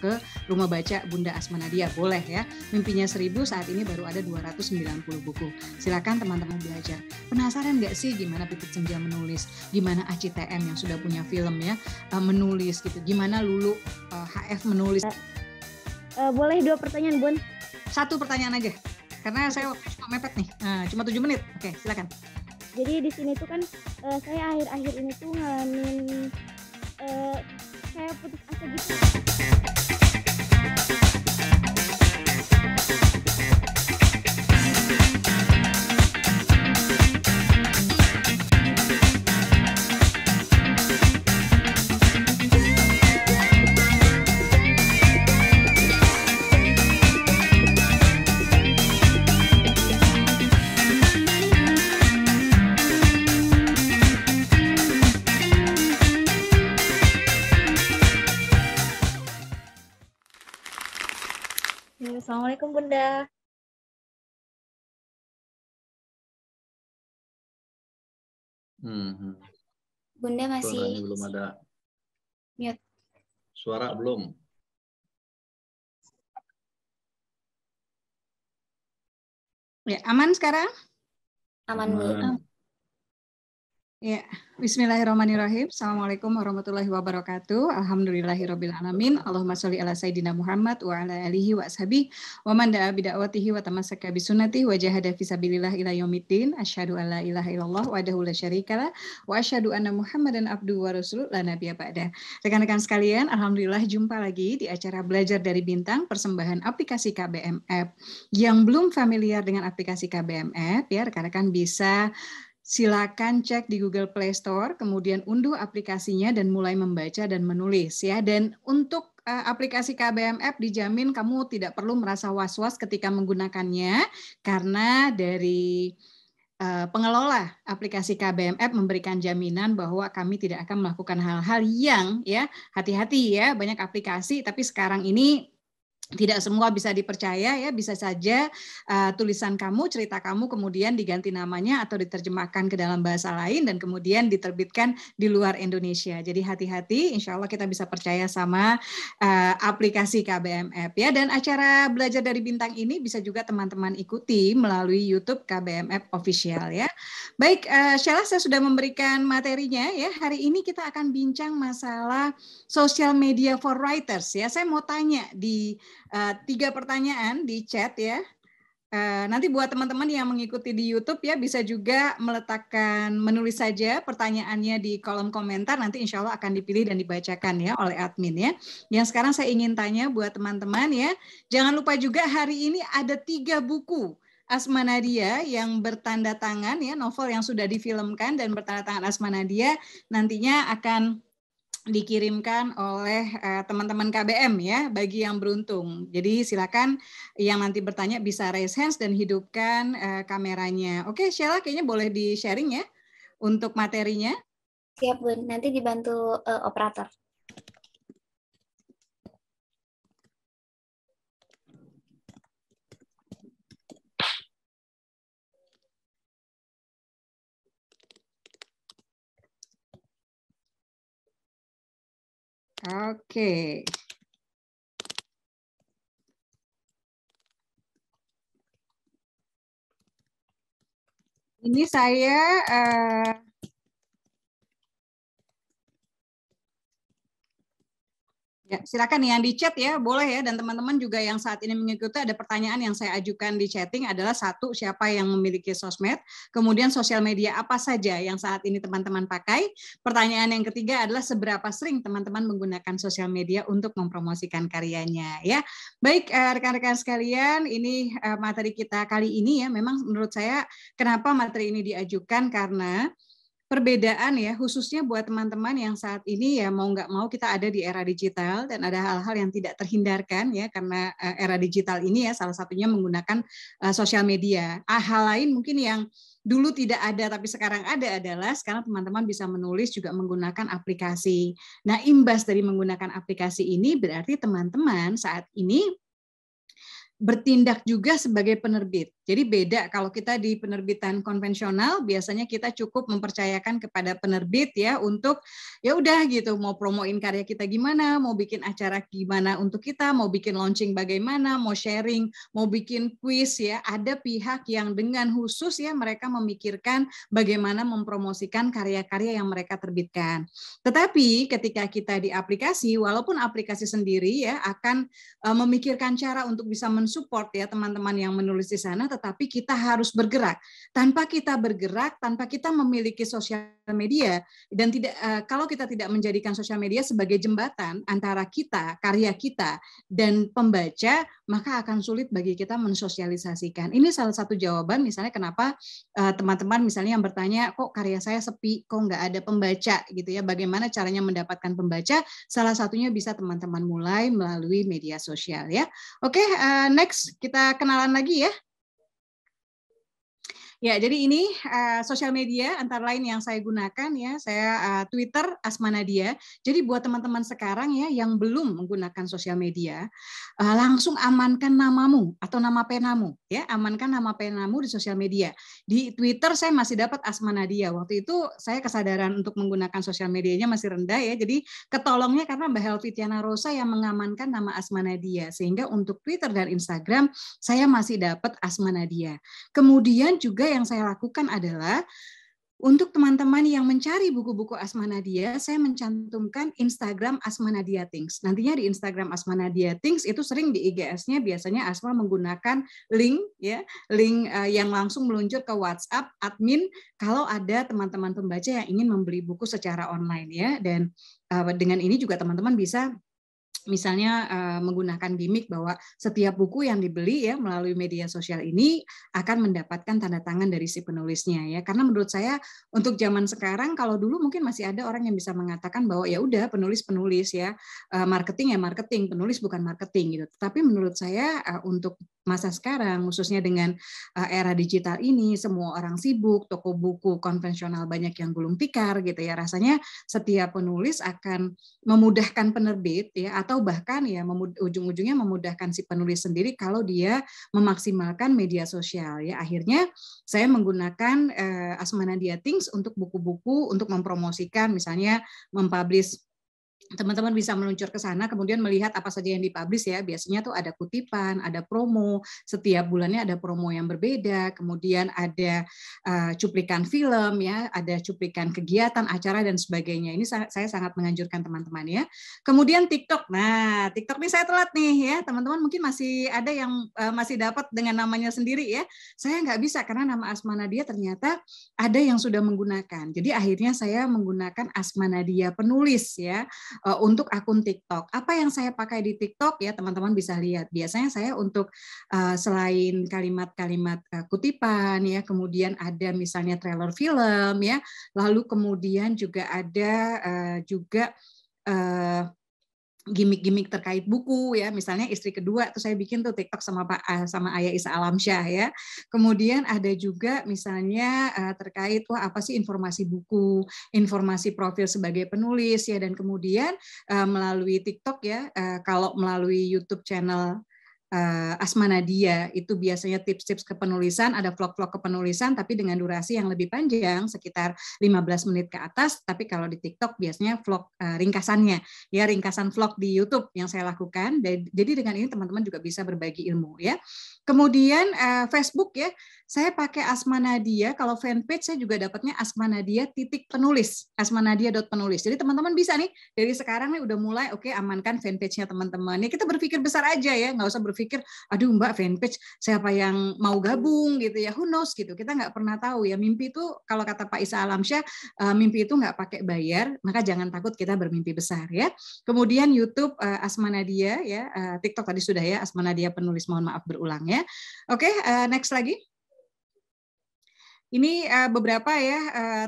ke Rumah Baca Bunda Asma Nadia, boleh ya. Mimpinya 1000, saat ini baru ada 290 buku. Silakan teman-teman belajar. Penasaran nggak sih gimana Pipit Senja menulis, gimana ACTM yang sudah punya film ya menulis gitu, gimana Lulu HF menulis? Boleh 2 pertanyaan, Bun? 1 pertanyaan aja, karena saya waktu cuma mepet nih, cuma 7 menit. Oke, silakan. Jadi di sini tuh kan saya akhir-akhir ini tuh ngalamin kayak putus asa gitu. Assalamualaikum Bunda. Bunda masih Suaranya belum ada. mute. Suara belum. Ya, aman sekarang? Aman Bu. Ya, bismillahirrahmanirrahim. Assalamualaikum warahmatullahi wabarakatuh. Alhamdulillahirrabbilalamin. Allahumma sholli ala sayyidina Muhammad wa ala alihi wa ashabihi wa man da'a bida'watihi wa tamassaka bisunnatihi wa jahada fisabilillah ila yaumiddin. Asyhadu an la ilaha illallah wahdahu la syarikalah wa asyhadu anna Muhammadan abduhu wa rasuluh la nabiyya ba'da. Rekan-rekan sekalian, alhamdulillah jumpa lagi di acara Belajar dari Bintang persembahan aplikasi KBM App. Yang belum familiar dengan aplikasi KBM App ya, rekan-rekan bisa silakan cek di Google Play Store, kemudian unduh aplikasinya dan mulai membaca dan menulis ya. Dan untuk aplikasi KBM App dijamin kamu tidak perlu merasa was-was ketika menggunakannya, karena dari pengelola aplikasi KBM App memberikan jaminan bahwa kami tidak akan melakukan hal-hal yang ya, hati-hati ya, banyak aplikasi tapi sekarang ini tidak semua bisa dipercaya ya, bisa saja tulisan kamu, cerita kamu kemudian diganti namanya atau diterjemahkan ke dalam bahasa lain dan kemudian diterbitkan di luar Indonesia. Jadi hati-hati, insya Allah kita bisa percaya sama aplikasi KBM App ya. Dan acara Belajar dari Bintang ini bisa juga teman-teman ikuti melalui YouTube KBM App Official ya. Baik, Sheila, saya sudah memberikan materinya ya. Hari ini kita akan bincang masalah social media for writers ya. Saya mau tanya di 3 pertanyaan di chat ya. Nanti buat teman-teman yang mengikuti di YouTube ya, bisa juga menulis saja pertanyaannya di kolom komentar, nanti insya Allah akan dipilih dan dibacakan ya oleh admin ya. Yang sekarang saya ingin tanya buat teman-teman ya, jangan lupa juga hari ini ada 3 buku Asma Nadia yang bertanda tangan ya, novel yang sudah difilmkan dan bertanda tangan Asma Nadia nantinya akan dikirimkan oleh teman-teman KBM ya, bagi yang beruntung. Jadi silakan yang nanti bertanya bisa raise hands dan hidupkan kameranya. Oke, Sheila kayaknya boleh di-sharing ya untuk materinya. Siap Bun, nanti dibantu operator. Oke. Ini saya ya, silakan yang di chat ya, boleh ya. Dan teman-teman juga yang saat ini mengikuti, ada pertanyaan yang saya ajukan di chatting adalah 1, siapa yang memiliki sosmed, kemudian sosial media apa saja yang saat ini teman-teman pakai. Pertanyaan yang ketiga adalah seberapa sering teman-teman menggunakan sosial media untuk mempromosikan karyanya ya. Baik rekan-rekan sekalian, ini materi kita kali ini ya, memang menurut saya kenapa materi ini diajukan karena perbedaan ya, khususnya buat teman-teman yang saat ini ya mau nggak mau kita ada di era digital dan ada hal-hal yang tidak terhindarkan ya karena era digital ini ya, salah satunya menggunakan sosial media. Hal lain mungkin yang dulu tidak ada tapi sekarang ada adalah sekarang teman-teman bisa menulis juga menggunakan aplikasi. Nah, imbas dari menggunakan aplikasi ini berarti teman-teman saat ini bertindak juga sebagai penerbit Jadi beda kalau kita di penerbitan konvensional biasanya kita cukup mempercayakan kepada penerbit ya untuk ya udah gitu mau promoin karya kita gimana, mau bikin acara gimana untuk kita, mau bikin launching bagaimana, mau sharing, mau bikin kuis ya. Ada pihak yang dengan khusus ya mereka memikirkan bagaimana mempromosikan karya-karya yang mereka terbitkan. Tetapi ketika kita di aplikasi, walaupun aplikasi sendiri ya akan memikirkan cara untuk bisa mensupport ya teman-teman yang menulis di sana, tetapi kita harus bergerak. Tanpa kita bergerak, tanpa kita memiliki sosial media dan tidak kalau kita tidak menjadikan sosial media sebagai jembatan antara kita, karya kita dan pembaca, maka akan sulit bagi kita mensosialisasikan. Ini salah satu jawaban misalnya kenapa teman-teman misalnya yang bertanya kok karya saya sepi, kok nggak ada pembaca gitu ya. Bagaimana caranya mendapatkan pembaca? Salah satunya bisa teman-teman mulai melalui media sosial ya. Oke, next kita kenalan lagi ya. Ya, jadi ini sosial media antara lain yang saya gunakan ya, saya Twitter Asma Nadia. Jadi buat teman-teman sekarang ya yang belum menggunakan sosial media, langsung amankan namamu atau nama penamu ya, amankan nama penamu di sosial media. Di Twitter saya masih dapat Asma Nadia. Waktu itu saya kesadaran untuk menggunakan sosial medianya masih rendah ya. Jadi ketolongnya karena Mbak Helvitiana Rosa yang mengamankan nama Asma Nadia, sehingga untuk Twitter dan Instagram saya masih dapat Asma Nadia. Kemudian juga yang saya lakukan adalah untuk teman-teman yang mencari buku-buku Asma Nadia, saya mencantumkan Instagram Asma Nadia Things. Nantinya di Instagram Asma Nadia Things itu sering di IGS-nya biasanya Asma menggunakan link ya, link yang langsung meluncur ke WhatsApp admin kalau ada teman-teman pembaca yang ingin membeli buku secara online ya. Dan dengan ini juga teman-teman bisa misalnya menggunakan gimmick bahwa setiap buku yang dibeli ya melalui media sosial ini akan mendapatkan tanda tangan dari si penulisnya ya. Karena menurut saya untuk zaman sekarang kalau dulu mungkin masih ada orang yang bisa mengatakan bahwa ya udah penulis ya, marketing ya marketing, penulis bukan marketing gitu. Tapi menurut saya untuk masa sekarang khususnya dengan era digital ini semua orang sibuk, toko buku konvensional banyak yang gulung tikar gitu ya. Rasanya setiap penulis akan memudahkan penerbit ya atau bahkan ya ujung-ujungnya memudahkan si penulis sendiri kalau dia memaksimalkan media sosial ya. Akhirnya saya menggunakan Asma Nadia Things untuk buku-buku untuk mempromosikan misalnya mempublish. Teman-teman bisa meluncur ke sana kemudian melihat apa saja yang dipublish ya. Biasanya tuh ada kutipan, ada promo, setiap bulannya ada promo yang berbeda, kemudian ada cuplikan film ya, ada cuplikan kegiatan, acara dan sebagainya. Ini saya sangat menganjurkan teman-teman ya. Kemudian TikTok. Nah, TikTok ini saya telat nih ya. Teman-teman mungkin masih ada yang masih dapat dengan namanya sendiri ya. Saya nggak bisa karena nama Asma Nadia ternyata ada yang sudah menggunakan. Jadi akhirnya saya menggunakan Asma Nadia penulis ya. Untuk akun TikTok. Apa yang saya pakai di TikTok ya teman-teman bisa lihat. Biasanya saya untuk selain kalimat-kalimat kutipan ya, kemudian ada misalnya trailer film ya, lalu kemudian juga ada juga gimmick-gimmick terkait buku ya, misalnya istri kedua tuh saya bikin tuh TikTok sama sama Ayah Isa Alamsyah ya. Kemudian ada juga misalnya terkait wah apa sih informasi buku, informasi profil sebagai penulis ya, dan kemudian melalui TikTok ya, kalau melalui YouTube channel Asma Nadia itu biasanya tips-tips kepenulisan, ada vlog-vlog kepenulisan tapi dengan durasi yang lebih panjang sekitar 15 menit ke atas, tapi kalau di TikTok biasanya vlog ringkasannya ya, ringkasan vlog di YouTube yang saya lakukan. Jadi dengan ini teman-teman juga bisa berbagi ilmu ya. Kemudian Facebook ya, saya pakai Asma Nadia, kalau fanpage saya juga dapatnya Asma Nadia _penulis, asmanadia.penulis. Jadi teman-teman bisa nih dari sekarang nih udah mulai oke, amankan fanpage-nya teman-teman. Ya kita berpikir besar aja ya, nggak usah berpikir aduh Mbak fanpage siapa yang mau gabung gitu ya, who knows gitu. Kita nggak pernah tahu ya, mimpi itu kalau kata Pak Isa Alamsyah mimpi itu nggak pakai bayar, maka jangan takut kita bermimpi besar ya. Kemudian YouTube Asma Nadia ya, TikTok tadi sudah ya, Asma Nadia penulis, mohon maaf berulang ya. Oke, next lagi. Ini beberapa ya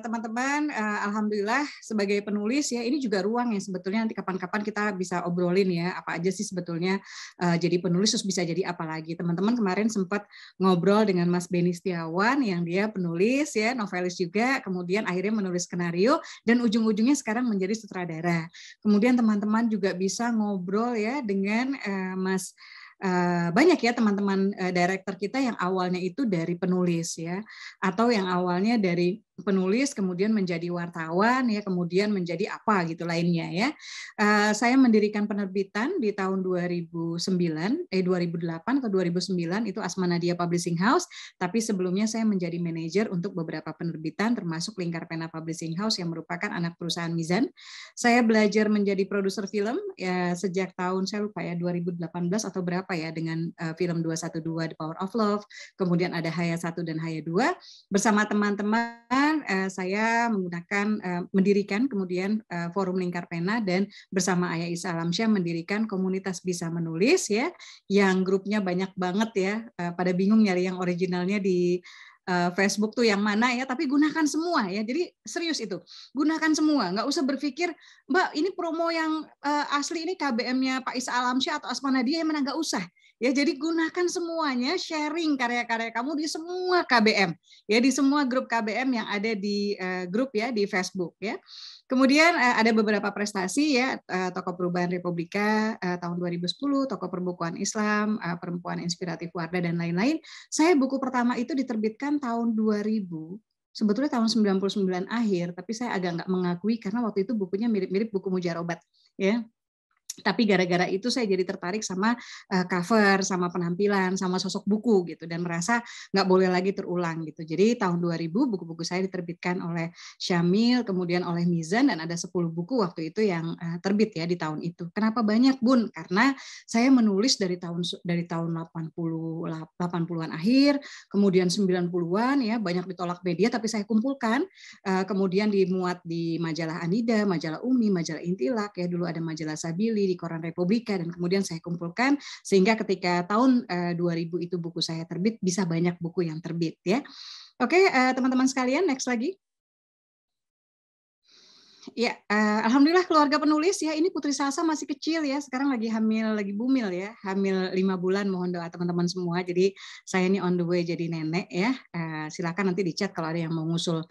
teman-teman, alhamdulillah sebagai penulis ya, ini juga ruang yang sebetulnya nanti kapan-kapan kita bisa obrolin ya, apa aja sih sebetulnya jadi penulis terus bisa jadi apa lagi. Teman-teman kemarin sempat ngobrol dengan Mas Beni Setiawan yang dia penulis ya, novelis juga, kemudian akhirnya menulis skenario dan ujung-ujungnya sekarang menjadi sutradara. Kemudian teman-teman juga bisa ngobrol ya dengan Mas banyak ya teman-teman director kita yang awalnya itu dari penulis ya, atau yang awalnya dari penulis kemudian menjadi wartawan ya, kemudian menjadi apa gitu lainnya ya. Saya mendirikan penerbitan di tahun 2008 atau 2009 itu Asma Nadia Publishing House, tapi sebelumnya saya menjadi manajer untuk beberapa penerbitan termasuk Lingkar Pena Publishing House yang merupakan anak perusahaan Mizan. Saya belajar menjadi produser film ya sejak tahun saya lupa ya 2018 atau berapa ya dengan film 212 The Power of Love, kemudian ada Haya 1 dan Haya 2 bersama teman-teman. Saya mendirikan kemudian forum Lingkar Pena dan bersama Ayah Isa Alamsyah mendirikan komunitas Bisa Menulis ya, yang grupnya banyak banget ya, pada bingung nyari yang originalnya di Facebook tuh yang mana ya, tapi gunakan semua ya. Jadi serius itu, gunakan semua, nggak usah berpikir Mbak ini promo yang asli ini KBM-nya Pak Isa Alamsyah atau Asma Nadia yang mana, nggak usah. Ya, jadi gunakan semuanya, sharing karya-karya kamu di semua KBM, ya di semua grup KBM yang ada di grup ya di Facebook ya. Kemudian ada beberapa prestasi ya, Tokoh Perubahan Republika tahun 2010, Tokoh Perbukuan Islam, Perempuan Inspiratif Wardah dan lain-lain. Saya buku pertama itu diterbitkan tahun 2000. Sebetulnya tahun 99 akhir, tapi saya agak nggak mengakui karena waktu itu bukunya mirip-mirip buku Mujarobat ya. Tapi gara-gara itu saya jadi tertarik sama cover, sama penampilan, sama sosok buku gitu, dan merasa nggak boleh lagi terulang gitu. Jadi tahun 2000 buku-buku saya diterbitkan oleh Syamil, kemudian oleh Mizan, dan ada 10 buku waktu itu yang terbit ya di tahun itu. Kenapa banyak, Bun? Karena saya menulis dari tahun 80-an akhir, kemudian 90-an ya, banyak ditolak media tapi saya kumpulkan, kemudian dimuat di majalah Anida, majalah Umi, majalah Intilak ya, dulu ada majalah Sabili di Koran Republika, dan kemudian saya kumpulkan sehingga ketika tahun 2000 itu buku saya terbit, bisa banyak buku yang terbit ya. Oke, teman-teman sekalian, next lagi. Ya, alhamdulillah keluarga penulis ya. Ini Putri Salsa masih kecil ya, sekarang lagi hamil, lagi bumil ya, hamil 5 bulan. Mohon doa teman-teman semua. Jadi saya ini on the way jadi nenek ya. Silakan nanti di chat kalau ada yang mau ngusul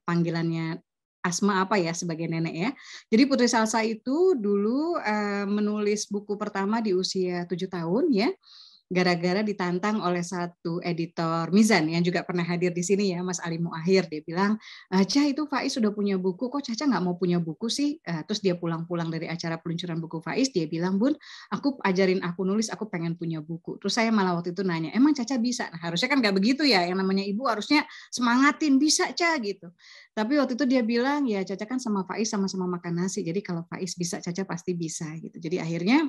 panggilannya Asma apa ya sebagai nenek ya. Jadi Putri Salsa itu dulu menulis buku pertama di usia 7 tahun ya. Gara-gara ditantang oleh satu editor Mizan yang juga pernah hadir di sini ya, Mas Ali Muakhir. Dia bilang, Cah itu Faiz sudah punya buku, kok Caca nggak mau punya buku sih? Terus dia pulang-pulang dari acara peluncuran buku Faiz, dia bilang, Bun, aku ajarin aku nulis, aku pengen punya buku. Terus saya malah waktu itu nanya, emang Caca bisa? Nah harusnya kan nggak begitu ya, yang namanya ibu harusnya semangatin, bisa Cah gitu. Tapi waktu itu dia bilang, ya Caca kan sama Faiz sama-sama makan nasi, jadi kalau Faiz bisa, Caca pasti bisa gitu. Jadi akhirnya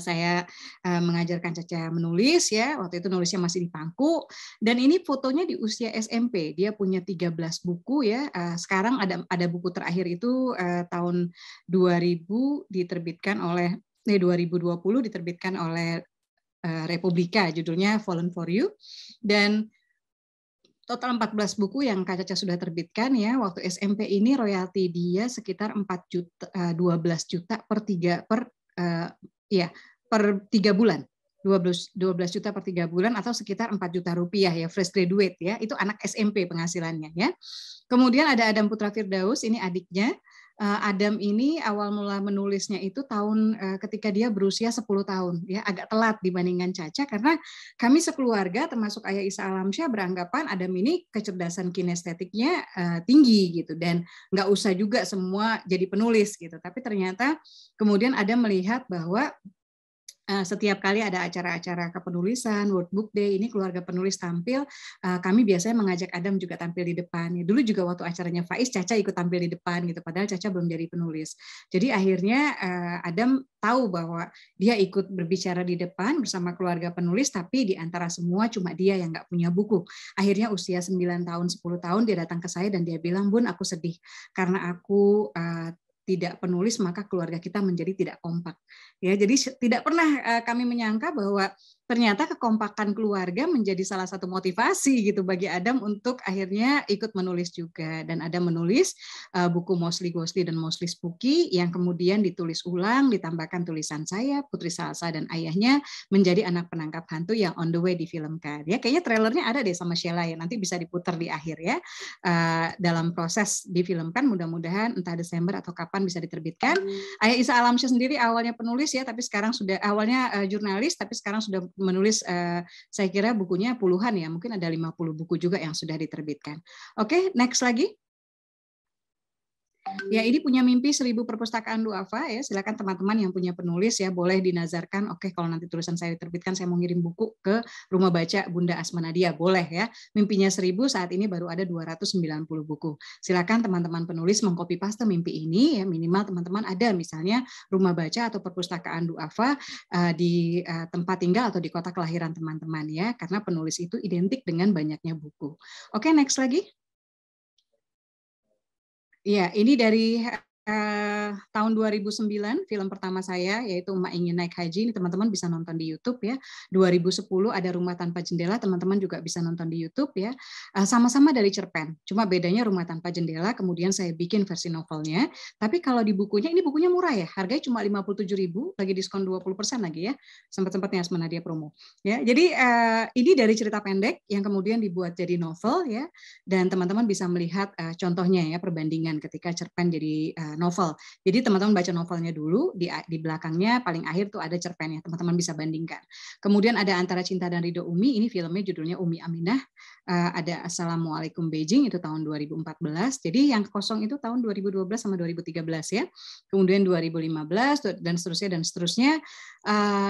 saya mengajarkan Caca menulis ya, waktu itu nulisnya masih di pangku, dan ini fotonya di usia SMP. Dia punya 13 buku ya. Sekarang ada buku terakhir itu tahun 2000 diterbitkan oleh 2020 diterbitkan oleh Republika, judulnya Fallen for You, dan total 14 buku yang Kak Caca sudah terbitkan ya. Waktu SMP ini royalti dia sekitar 12 juta per 3 bulan. 12 juta per 3 bulan atau sekitar 4 juta rupiah ya, fresh graduate ya. Itu anak SMP penghasilannya ya. Kemudian ada Adam Putra Firdaus, ini adiknya. Adam ini awal mula menulisnya itu tahun ketika dia berusia 10 tahun ya, agak telat dibandingkan Caca karena kami sekeluarga termasuk Ayah Isa Alamsyah beranggapan Adam ini kecerdasan kinestetiknya tinggi gitu dan nggak usah juga semua jadi penulis gitu. Tapi ternyata kemudian Adam melihat bahwa setiap kali ada acara-acara kepenulisan, World Book Day, ini keluarga penulis tampil, kami biasanya mengajak Adam juga tampil di depan. Dulu juga waktu acaranya Faiz, Caca ikut tampil di depan, gitu. Padahal Caca belum jadi penulis. Jadi akhirnya Adam tahu bahwa dia ikut berbicara di depan bersama keluarga penulis, tapi di antara semua cuma dia yang nggak punya buku. Akhirnya usia 9 tahun, 10 tahun, dia datang ke saya dan dia bilang, Bun, aku sedih karena aku tidak penulis, maka keluarga kita menjadi tidak kompak. Ya, jadi tidak pernah kami menyangka bahwa ternyata kekompakan keluarga menjadi salah satu motivasi gitu bagi Adam untuk akhirnya ikut menulis juga. Dan Adam menulis buku Mostly Ghostly dan Mostly Spooky yang kemudian ditulis ulang, ditambahkan tulisan saya, Putri Salsa dan ayahnya menjadi anak penangkap hantu yang on the way difilmkan. Ya, kayaknya trailernya ada deh sama Sheila ya, nanti bisa diputar di akhir ya. Dalam proses difilmkan, mudah-mudahan entah Desember atau kapan bisa diterbitkan. Ayah Isa Alamsyah sendiri awalnya penulis ya, tapi sekarang sudah awalnya jurnalis, tapi sekarang sudah menulis saya kira bukunya puluhan ya, mungkin ada 50 buku juga yang sudah diterbitkan. Oke, next lagi. Ya, ini punya mimpi 1000 perpustakaan duafa ya. Silakan teman-teman yang punya penulis ya boleh dinazarkan. Oke, kalau nanti tulisan saya diterbitkan saya mau ngirim buku ke Rumah Baca Bunda Asma Nadia, boleh ya. Mimpinya 1000, saat ini baru ada 290 buku. Silakan teman-teman penulis mengcopy paste mimpi ini ya, minimal teman-teman ada misalnya rumah baca atau perpustakaan duafa di tempat tinggal atau di kota kelahiran teman-teman ya, karena penulis itu identik dengan banyaknya buku. Oke, next lagi. Ya, ini dari tahun 2009, film pertama saya yaitu Emak Ingin Naik Haji. Ini teman-teman bisa nonton di YouTube ya. 2010 ada Rumah Tanpa Jendela, teman-teman juga bisa nonton di YouTube ya. Sama-sama dari cerpen, cuma bedanya Rumah Tanpa Jendela kemudian saya bikin versi novelnya. Tapi kalau di bukunya, ini bukunya murah ya, harganya cuma 57.000, lagi diskon 20% lagi ya. Sempat-sempatnya Asma Nadia promo. Ya, jadi ini dari cerita pendek yang kemudian dibuat jadi novel ya. Dan teman-teman bisa melihat contohnya ya, perbandingan ketika cerpen jadi novel. Jadi teman-teman baca novelnya dulu, di belakangnya paling akhir tuh ada cerpennya, teman-teman bisa bandingkan. Kemudian ada Antara Cinta dan Ridho Umi, ini filmnya judulnya Umi Aminah. Ada Assalamualaikum Beijing, itu tahun 2014. Jadi yang kosong itu tahun 2012 sama 2013 ya. Kemudian 2015 dan seterusnya.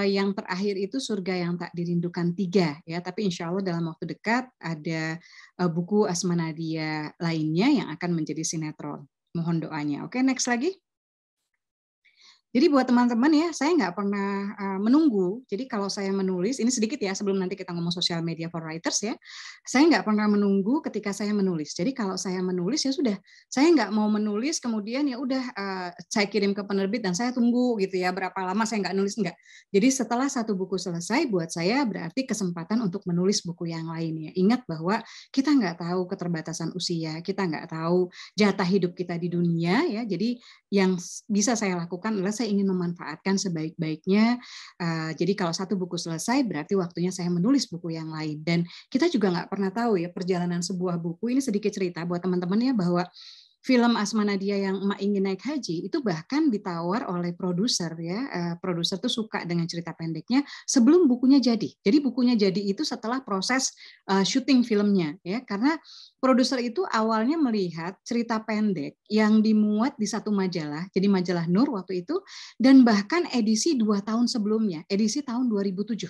Yang terakhir itu Surga Yang Tak Dirindukan 3 ya. Tapi insya Allah dalam waktu dekat ada buku Asma Nadia lainnya yang akan menjadi sinetron. Mohon doanya. Oke, next lagi. Jadi buat teman-teman ya, saya nggak pernah menunggu. Jadi kalau saya menulis, ini sedikit ya sebelum nanti kita ngomong social media for writers ya, saya nggak pernah menunggu ketika saya menulis. Jadi kalau saya menulis ya sudah, saya nggak mau menulis kemudian ya udah saya kirim ke penerbit dan saya tunggu gitu ya berapa lama saya nggak nulis, nggak. Jadi setelah satu buku selesai buat saya berarti kesempatan untuk menulis buku yang lain ya. Ingat bahwa kita nggak tahu keterbatasan usia, kita nggak tahu jatah hidup kita di dunia ya. Jadi yang bisa saya lakukan adalah saya ingin memanfaatkan sebaik-baiknya. Jadi kalau satu buku selesai, berarti waktunya saya menulis buku yang lain. Dan kita juga nggak pernah tahu ya perjalanan sebuah buku. Ini sedikit cerita buat teman-teman ya, bahwa film Asma Nadia yang Emak Ingin Naik Haji itu bahkan ditawar oleh produser ya. Produser tuh suka dengan cerita pendeknya sebelum bukunya jadi. Jadi bukunya jadi itu setelah proses syuting filmnya ya. Karena produser itu awalnya melihat cerita pendek yang dimuat di satu majalah, jadi majalah Nur waktu itu, dan bahkan edisi 2 tahun sebelumnya, edisi tahun 2007.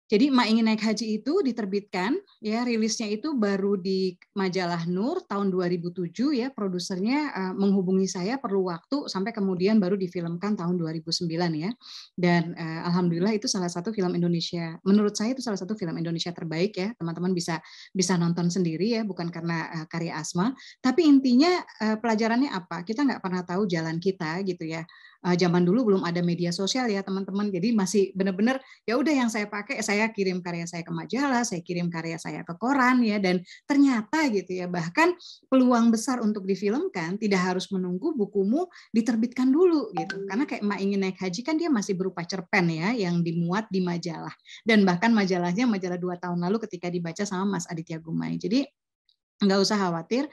Jadi Emak Ingin Naik Haji itu diterbitkan, ya rilisnya itu baru di majalah Nur tahun 2007 ya, produsernya menghubungi saya perlu waktu sampai kemudian baru difilmkan tahun 2009 ya. Dan alhamdulillah itu salah satu film Indonesia, menurut saya itu salah satu film Indonesia terbaik ya. Teman-teman bisa nonton sendiri ya, bukan karena karya Asma, tapi intinya pelajarannya apa? Kita nggak pernah tahu jalan kita gitu ya. Zaman dulu belum ada media sosial ya teman-teman, jadi masih benar-benar ya udah yang saya pakai, saya kirim karya saya ke majalah, saya kirim karya saya ke koran ya, dan ternyata gitu ya bahkan peluang besar untuk difilmkan tidak harus menunggu bukumu diterbitkan dulu gitu, karena kayak Emak Ingin Naik Haji kan dia masih berupa cerpen ya yang dimuat di majalah, dan bahkan majalahnya majalah 2 tahun lalu ketika dibaca sama Mas Aditya Gumai. Jadi nggak usah khawatir,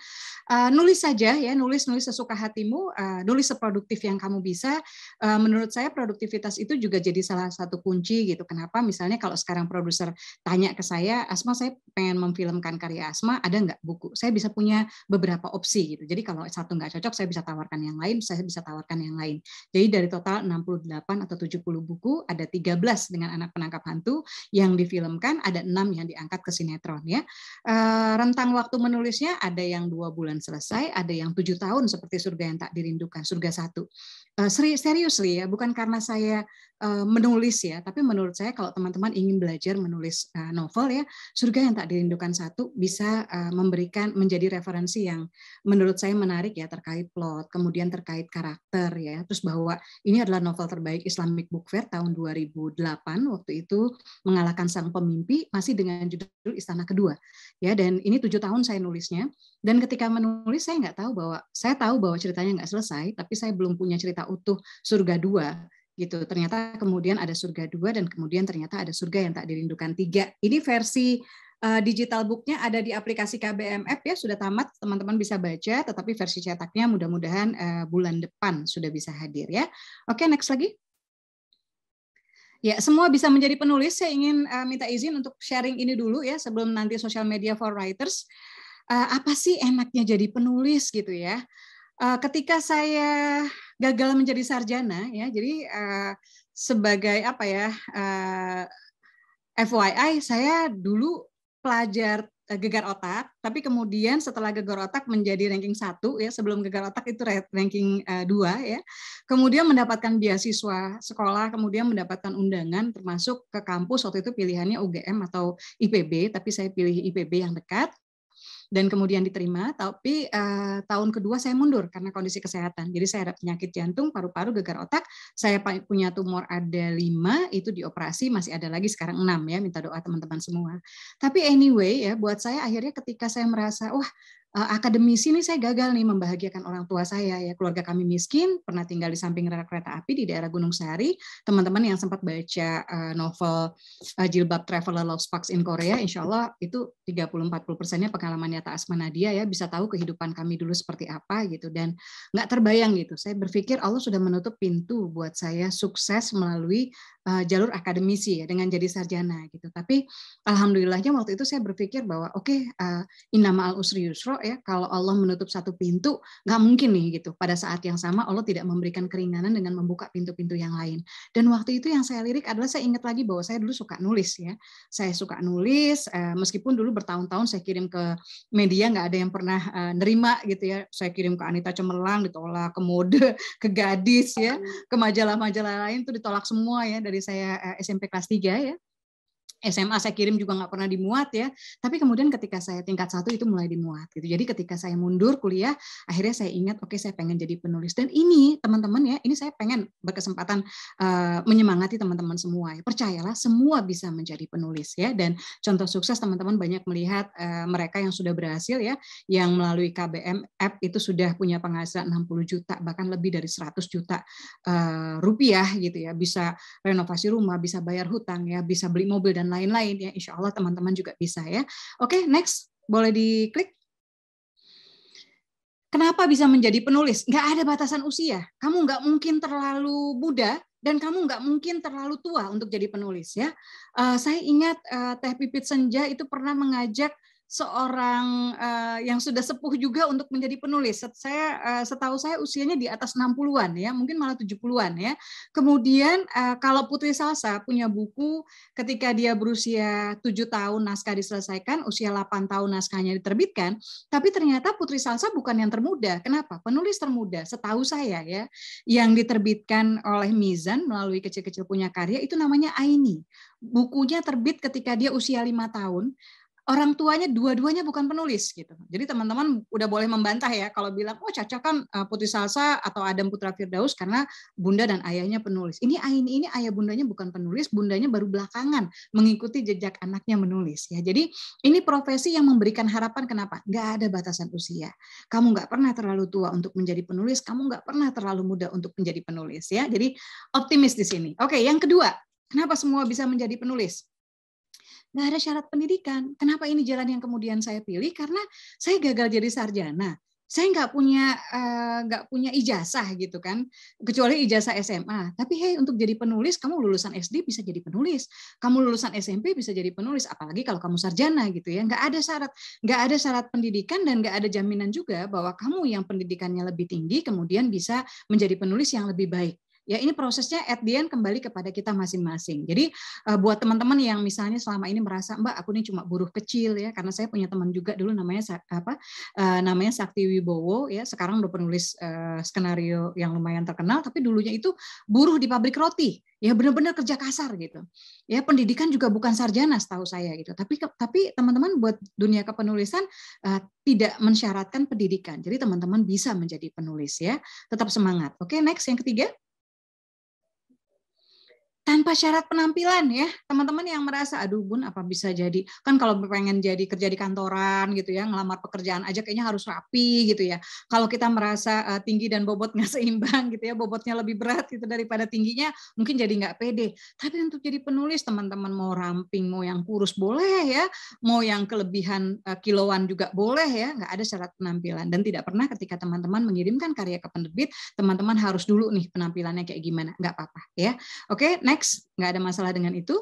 nulis saja ya, nulis sesuka hatimu, nulis seproduktif yang kamu bisa. Menurut saya produktivitas itu juga jadi salah satu kunci gitu. Kenapa misalnya kalau sekarang produser tanya ke saya, Asma saya pengen memfilmkan karya Asma, ada nggak buku? Saya bisa punya beberapa opsi gitu. Jadi kalau satu nggak cocok, saya bisa tawarkan yang lain, saya bisa tawarkan yang lain. Jadi dari total 68 atau 70 buku, ada 13 dengan Anak Penangkap Hantu yang difilmkan, ada 6 yang diangkat ke sinetron ya. Rentang waktu menulisnya ada yang 2 bulan selesai, ada yang 7 tahun seperti Surga Yang Tak Dirindukan, Surga 1. Seriously ya, bukan karena saya menulis ya, tapi menurut saya kalau teman-teman ingin belajar menulis novel ya, Surga yang Tak Dirindukan 1 bisa menjadi referensi yang menurut saya menarik ya, terkait plot, kemudian terkait karakter ya, terus bahwa ini adalah novel terbaik Islamic Book Fair tahun 2008, waktu itu mengalahkan Sang Pemimpi masih dengan judul Istana Kedua ya, dan ini 7 tahun saya nulisnya, dan ketika menulis saya tahu bahwa ceritanya nggak selesai, tapi saya belum punya cerita utuh Surga 2 gitu. Ternyata kemudian ada Surga 2 dan kemudian ternyata ada Surga yang Tak Dirindukan 3. Ini versi digital booknya ada di aplikasi KBM App ya, sudah tamat, teman-teman bisa baca, tetapi versi cetaknya mudah-mudahan bulan depan sudah bisa hadir ya. Oke, next lagi. Ya, semua bisa menjadi penulis. Saya ingin minta izin untuk sharing ini dulu ya, sebelum nanti social media for writers. Apa sih enaknya jadi penulis gitu ya? Ketika saya gagal menjadi sarjana ya, jadi sebagai apa ya, FYI saya dulu pelajar gegar otak, tapi kemudian setelah gegar otak menjadi ranking 1 ya, sebelum gegar otak itu ranking 2 ya. Kemudian mendapatkan beasiswa sekolah, kemudian mendapatkan undangan termasuk ke kampus, waktu itu pilihannya UGM atau IPB, tapi saya pilih IPB yang dekat. Dan kemudian diterima, tapi tahun kedua saya mundur karena kondisi kesehatan. Jadi saya ada penyakit jantung, paru-paru, gegar otak, saya punya tumor ada 5, itu dioperasi, masih ada lagi sekarang 6 ya, minta doa teman-teman semua. Tapi anyway ya, buat saya akhirnya ketika saya merasa, wah akademisi ini saya gagal nih membahagiakan orang tua saya ya, keluarga kami miskin, pernah tinggal di samping rel kereta api di daerah Gunung Sahari. Teman-teman yang sempat baca novel Jilbab Traveler Love Sparks in Korea, insya Allah itu 30-40%-nya pengalaman nyata Asma Nadia ya, bisa tahu kehidupan kami dulu seperti apa gitu, dan nggak terbayang gitu. Saya berpikir Allah sudah menutup pintu buat saya sukses melalui jalur akademisi ya, dengan jadi sarjana gitu. Tapi alhamdulillahnya waktu itu saya berpikir bahwa oke, inna ma'al usri yusra ya, kalau Allah menutup satu pintu, nggak mungkin nih gitu. Pada saat yang sama Allah tidak memberikan keringanan dengan membuka pintu-pintu yang lain. Dan waktu itu yang saya lirik adalah saya ingat lagi bahwa saya dulu suka nulis ya. Saya suka nulis, meskipun dulu bertahun-tahun saya kirim ke media, nggak ada yang pernah nerima gitu ya. Saya kirim ke Anita Cemerlang, ditolak, ke Mode, ke Gadis ya, ke majalah-majalah lain tuh ditolak semua ya, dari saya SMP kelas 3 ya. SMA saya kirim juga nggak pernah dimuat ya, tapi kemudian ketika saya tingkat 1 itu mulai dimuat gitu. Jadi ketika saya mundur kuliah, akhirnya saya ingat oke, saya pengen jadi penulis. Dan ini teman-teman ya, ini saya pengen berkesempatan menyemangati teman-teman semua ya. Percayalah semua bisa menjadi penulis ya, dan contoh sukses teman-teman banyak melihat mereka yang sudah berhasil ya, yang melalui KBM App itu sudah punya penghasilan 60 juta bahkan lebih dari 100 juta rupiah gitu ya, bisa renovasi rumah, bisa bayar hutang ya, bisa beli mobil dan lain-lain ya, insya Allah teman-teman juga bisa ya. Oke, next, boleh diklik. Kenapa bisa menjadi penulis? Nggak ada batasan usia. Kamu nggak mungkin terlalu muda dan kamu nggak mungkin terlalu tua untuk jadi penulis ya. Saya ingat Teh Pipit Senja itu pernah mengajak seorang yang sudah sepuh juga untuk menjadi penulis. Setahu saya usianya di atas 60-an ya, mungkin malah 70-an ya. Kemudian kalau Putri Salsa punya buku ketika dia berusia 7 tahun naskah diselesaikan, usia 8 tahun naskahnya diterbitkan, tapi ternyata Putri Salsa bukan yang termuda. Kenapa? Penulis termuda setahu saya ya, yang diterbitkan oleh Mizan melalui Kecil-Kecil Punya Karya itu namanya Aini. Bukunya terbit ketika dia usia 5 tahun. Orang tuanya dua-duanya bukan penulis gitu. Jadi teman-teman udah boleh membantah ya kalau bilang oh Caca kan Putri Salsa atau Adam Putra Firdaus karena bunda dan ayahnya penulis. Ini Aini ini ayah bundanya bukan penulis, bundanya baru belakangan mengikuti jejak anaknya menulis ya. Jadi ini profesi yang memberikan harapan. Kenapa? Nggak ada batasan usia. Kamu nggak pernah terlalu tua untuk menjadi penulis, kamu nggak pernah terlalu muda untuk menjadi penulis ya. Jadi optimis di sini. Oke, yang kedua, kenapa semua bisa menjadi penulis? Nggak ada syarat pendidikan. Kenapa ini jalan yang kemudian saya pilih? Karena saya gagal jadi sarjana. Saya nggak punya ijazah gitu kan, kecuali ijazah SMA. Tapi hey, untuk jadi penulis, kamu lulusan SD bisa jadi penulis, kamu lulusan SMP bisa jadi penulis, apalagi kalau kamu sarjana gitu ya. Nggak ada syarat pendidikan dan nggak ada jaminan juga bahwa kamu yang pendidikannya lebih tinggi kemudian bisa menjadi penulis yang lebih baik. Ya, ini prosesnya at the end kembali kepada kita masing-masing. Jadi buat teman-teman yang misalnya selama ini merasa, Mbak, aku ini cuma buruh kecil ya, karena saya punya teman juga dulu namanya namanya Sakti Wibowo ya, sekarang udah penulis skenario yang lumayan terkenal, tapi dulunya itu buruh di pabrik roti. Ya benar-benar kerja kasar gitu. Ya pendidikan juga bukan sarjana setahu saya gitu. Tapi teman-teman buat dunia kepenulisan tidak mensyaratkan pendidikan. Jadi teman-teman bisa menjadi penulis ya. Tetap semangat. Oke, next yang ketiga. Tanpa syarat penampilan ya, teman-teman yang merasa, aduh Bun, apa bisa jadi, kan kalau pengen jadi kerja di kantoran gitu ya, ngelamar pekerjaan aja kayaknya harus rapi gitu ya. Kalau kita merasa tinggi dan bobot nggak seimbang gitu ya, bobotnya lebih berat gitu daripada tingginya, mungkin jadi nggak pede. Tapi untuk jadi penulis, teman-teman mau ramping, mau yang kurus boleh ya, mau yang kelebihan kiloan juga boleh ya, nggak ada syarat penampilan. Dan tidak pernah ketika teman-teman mengirimkan karya ke penerbit, teman-teman harus dulu nih penampilannya kayak gimana, nggak apa-apa ya. Oke, next, nggak ada masalah dengan itu.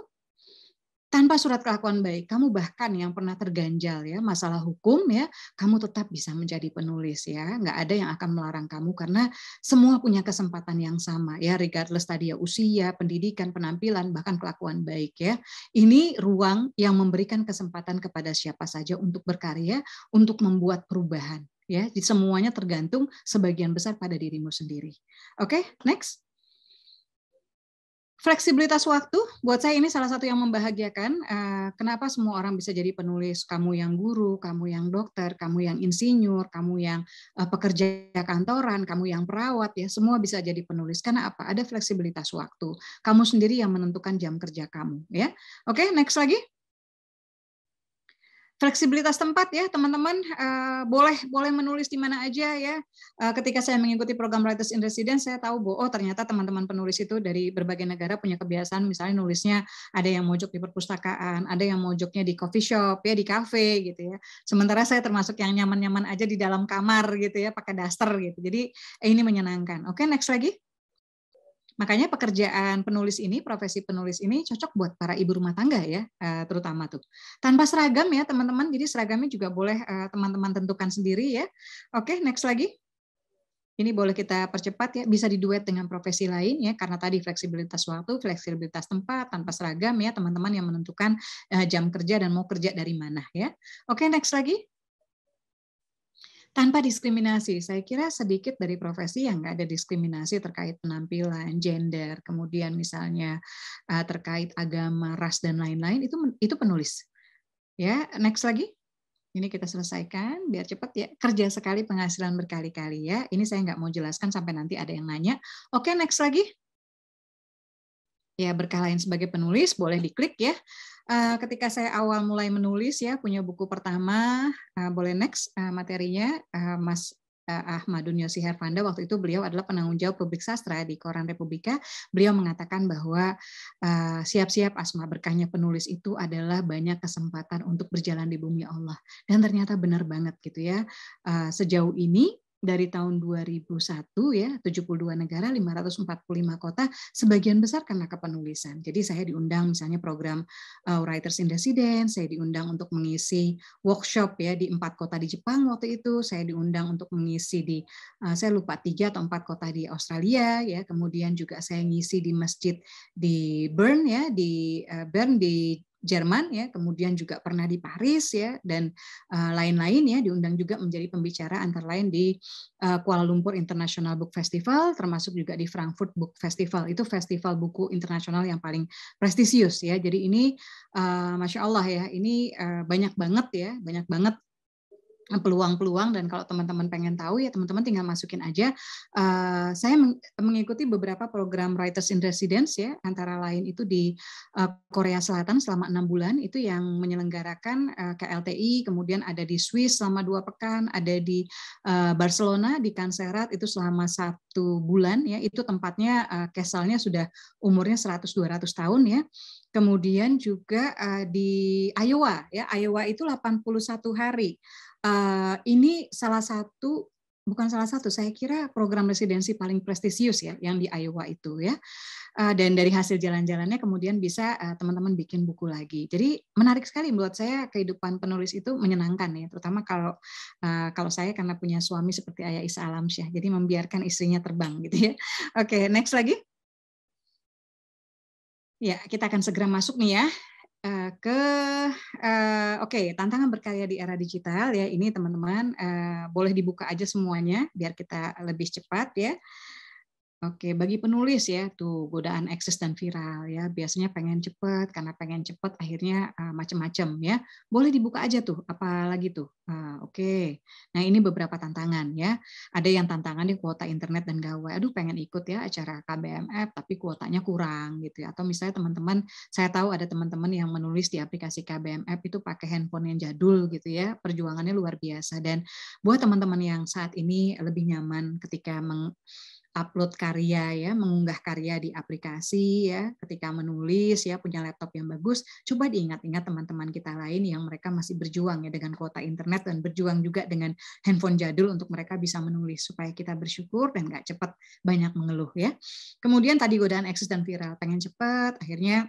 Tanpa surat kelakuan baik, kamu bahkan yang pernah terganjal ya masalah hukum ya, kamu tetap bisa menjadi penulis ya. Nggak ada yang akan melarang kamu karena semua punya kesempatan yang sama ya, regardless tadi ya usia, pendidikan, penampilan, bahkan kelakuan baik ya. Ini ruang yang memberikan kesempatan kepada siapa saja untuk berkarya, untuk membuat perubahan ya. Semuanya tergantung sebagian besar pada dirimu sendiri. Oke, next. Fleksibilitas waktu, buat saya ini salah satu yang membahagiakan. Kenapa semua orang bisa jadi penulis? Kamu yang guru, kamu yang dokter, kamu yang insinyur, kamu yang pekerja kantoran, kamu yang perawat, ya semua bisa jadi penulis. Karena apa? Ada fleksibilitas waktu. Kamu sendiri yang menentukan jam kerja kamu. Ya, oke, next lagi. Fleksibilitas tempat ya teman-teman, boleh menulis di mana aja ya. Ketika saya mengikuti program Writers in Residence, saya tahu bahwa ternyata teman-teman penulis itu dari berbagai negara punya kebiasaan, misalnya nulisnya ada yang mojok di perpustakaan, ada yang mojoknya di coffee shop ya, di cafe gitu ya. Sementara saya termasuk yang nyaman-nyaman aja di dalam kamar gitu ya, pakai daster gitu. Jadi ini menyenangkan. Oke, next lagi. Makanya pekerjaan penulis ini, profesi penulis ini cocok buat para ibu rumah tangga ya, terutama tuh. Tanpa seragam ya teman-teman, jadi seragamnya juga boleh teman-teman tentukan sendiri ya. Oke, next lagi. Ini boleh kita percepat ya, bisa diduet dengan profesi lain ya, karena tadi fleksibilitas waktu, fleksibilitas tempat, tanpa seragam ya, teman-teman yang menentukan jam kerja dan mau kerja dari mana ya. Oke, next lagi. Tanpa diskriminasi, saya kira sedikit dari profesi yang nggak ada diskriminasi terkait penampilan, gender, kemudian misalnya terkait agama, ras dan lain-lain, itu penulis. Ya, next lagi. Ini kita selesaikan biar cepat ya. Kerja sekali penghasilan berkali-kali ya. Ini saya nggak mau jelaskan sampai nanti ada yang nanya. Oke, next lagi. Ya, berkah lain sebagai penulis boleh diklik ya. Ketika saya awal mulai menulis ya, punya buku pertama, boleh next materinya, Mas Ahmadun Yosi Herfanda, waktu itu beliau adalah penanggung jawab publik sastra di Koran Republika. Beliau mengatakan bahwa siap-siap Asma, berkahnya penulis itu adalah banyak kesempatan untuk berjalan di bumi Allah. Dan ternyata benar banget gitu ya. Sejauh ini dari tahun 2001 ya, 72 negara, 545 kota, sebagian besar karena kepenulisan. Jadi saya diundang misalnya program Writers in Residence, saya diundang untuk mengisi workshop ya di 4 kota di Jepang waktu itu, saya diundang untuk mengisi di saya lupa 3 atau 4 kota di Australia ya, kemudian juga saya ngisi di masjid di Bern ya, di Bern di Jerman ya, kemudian juga pernah di Paris ya, dan lain-lain ya, diundang juga menjadi pembicara antara lain di Kuala Lumpur International Book Festival, termasuk juga di Frankfurt Book Festival. Itu festival buku internasional yang paling prestisius ya. Jadi ini Masya Allah ya, ini banyak banget ya, banyak banget peluang-peluang, dan kalau teman-teman pengen tahu ya teman-teman tinggal masukin aja. Saya mengikuti beberapa program Writers in Residence ya, antara lain itu di Korea Selatan selama 6 bulan, itu yang menyelenggarakan KLTI, kemudian ada di Swiss selama 2 pekan, ada di Barcelona di Kanserat itu selama 1 bulan ya, itu tempatnya Kesalnya sudah umurnya 100-200 tahun ya. Kemudian juga di Iowa ya, Iowa itu 81 hari. Ini bukan salah satu, saya kira program residensi paling prestisius ya yang di Iowa itu ya. Dan dari hasil jalan-jalannya kemudian bisa teman-teman bikin buku lagi. Jadi menarik sekali buat saya, kehidupan penulis itu menyenangkan ya, terutama kalau saya karena punya suami seperti Ayah Isa Alamsyah, jadi membiarkan istrinya terbang gitu ya. Oke, next lagi. Ya, kita akan segera masuk nih ya ke tantangan berkarya di era digital ya. Ini teman-teman boleh dibuka aja semuanya biar kita lebih cepat ya. Oke, bagi penulis ya, tuh godaan eksis dan viral ya. Biasanya pengen cepet, karena pengen cepet akhirnya macam-macam ya. Boleh dibuka aja tuh, apalagi tuh. Oke, nah ini beberapa tantangan ya. Ada yang tantangan di kuota internet dan gawai. Aduh, pengen ikut ya acara KBMF, tapi kuotanya kurang gitu ya. Atau misalnya teman-teman, saya tahu ada teman-teman yang menulis di aplikasi KBMF itu pakai handphone yang jadul gitu ya. Perjuangannya luar biasa. Dan buat teman-teman yang saat ini lebih nyaman ketika upload karya ya, mengunggah karya di aplikasi ya, ketika menulis ya, punya laptop yang bagus, coba diingat-ingat teman-teman kita lain yang mereka masih berjuang ya dengan kuota internet dan berjuang juga dengan handphone jadul untuk mereka bisa menulis supaya kita bersyukur dan nggak cepat banyak mengeluh ya. Kemudian tadi godaan eksis dan viral, pengen cepat, akhirnya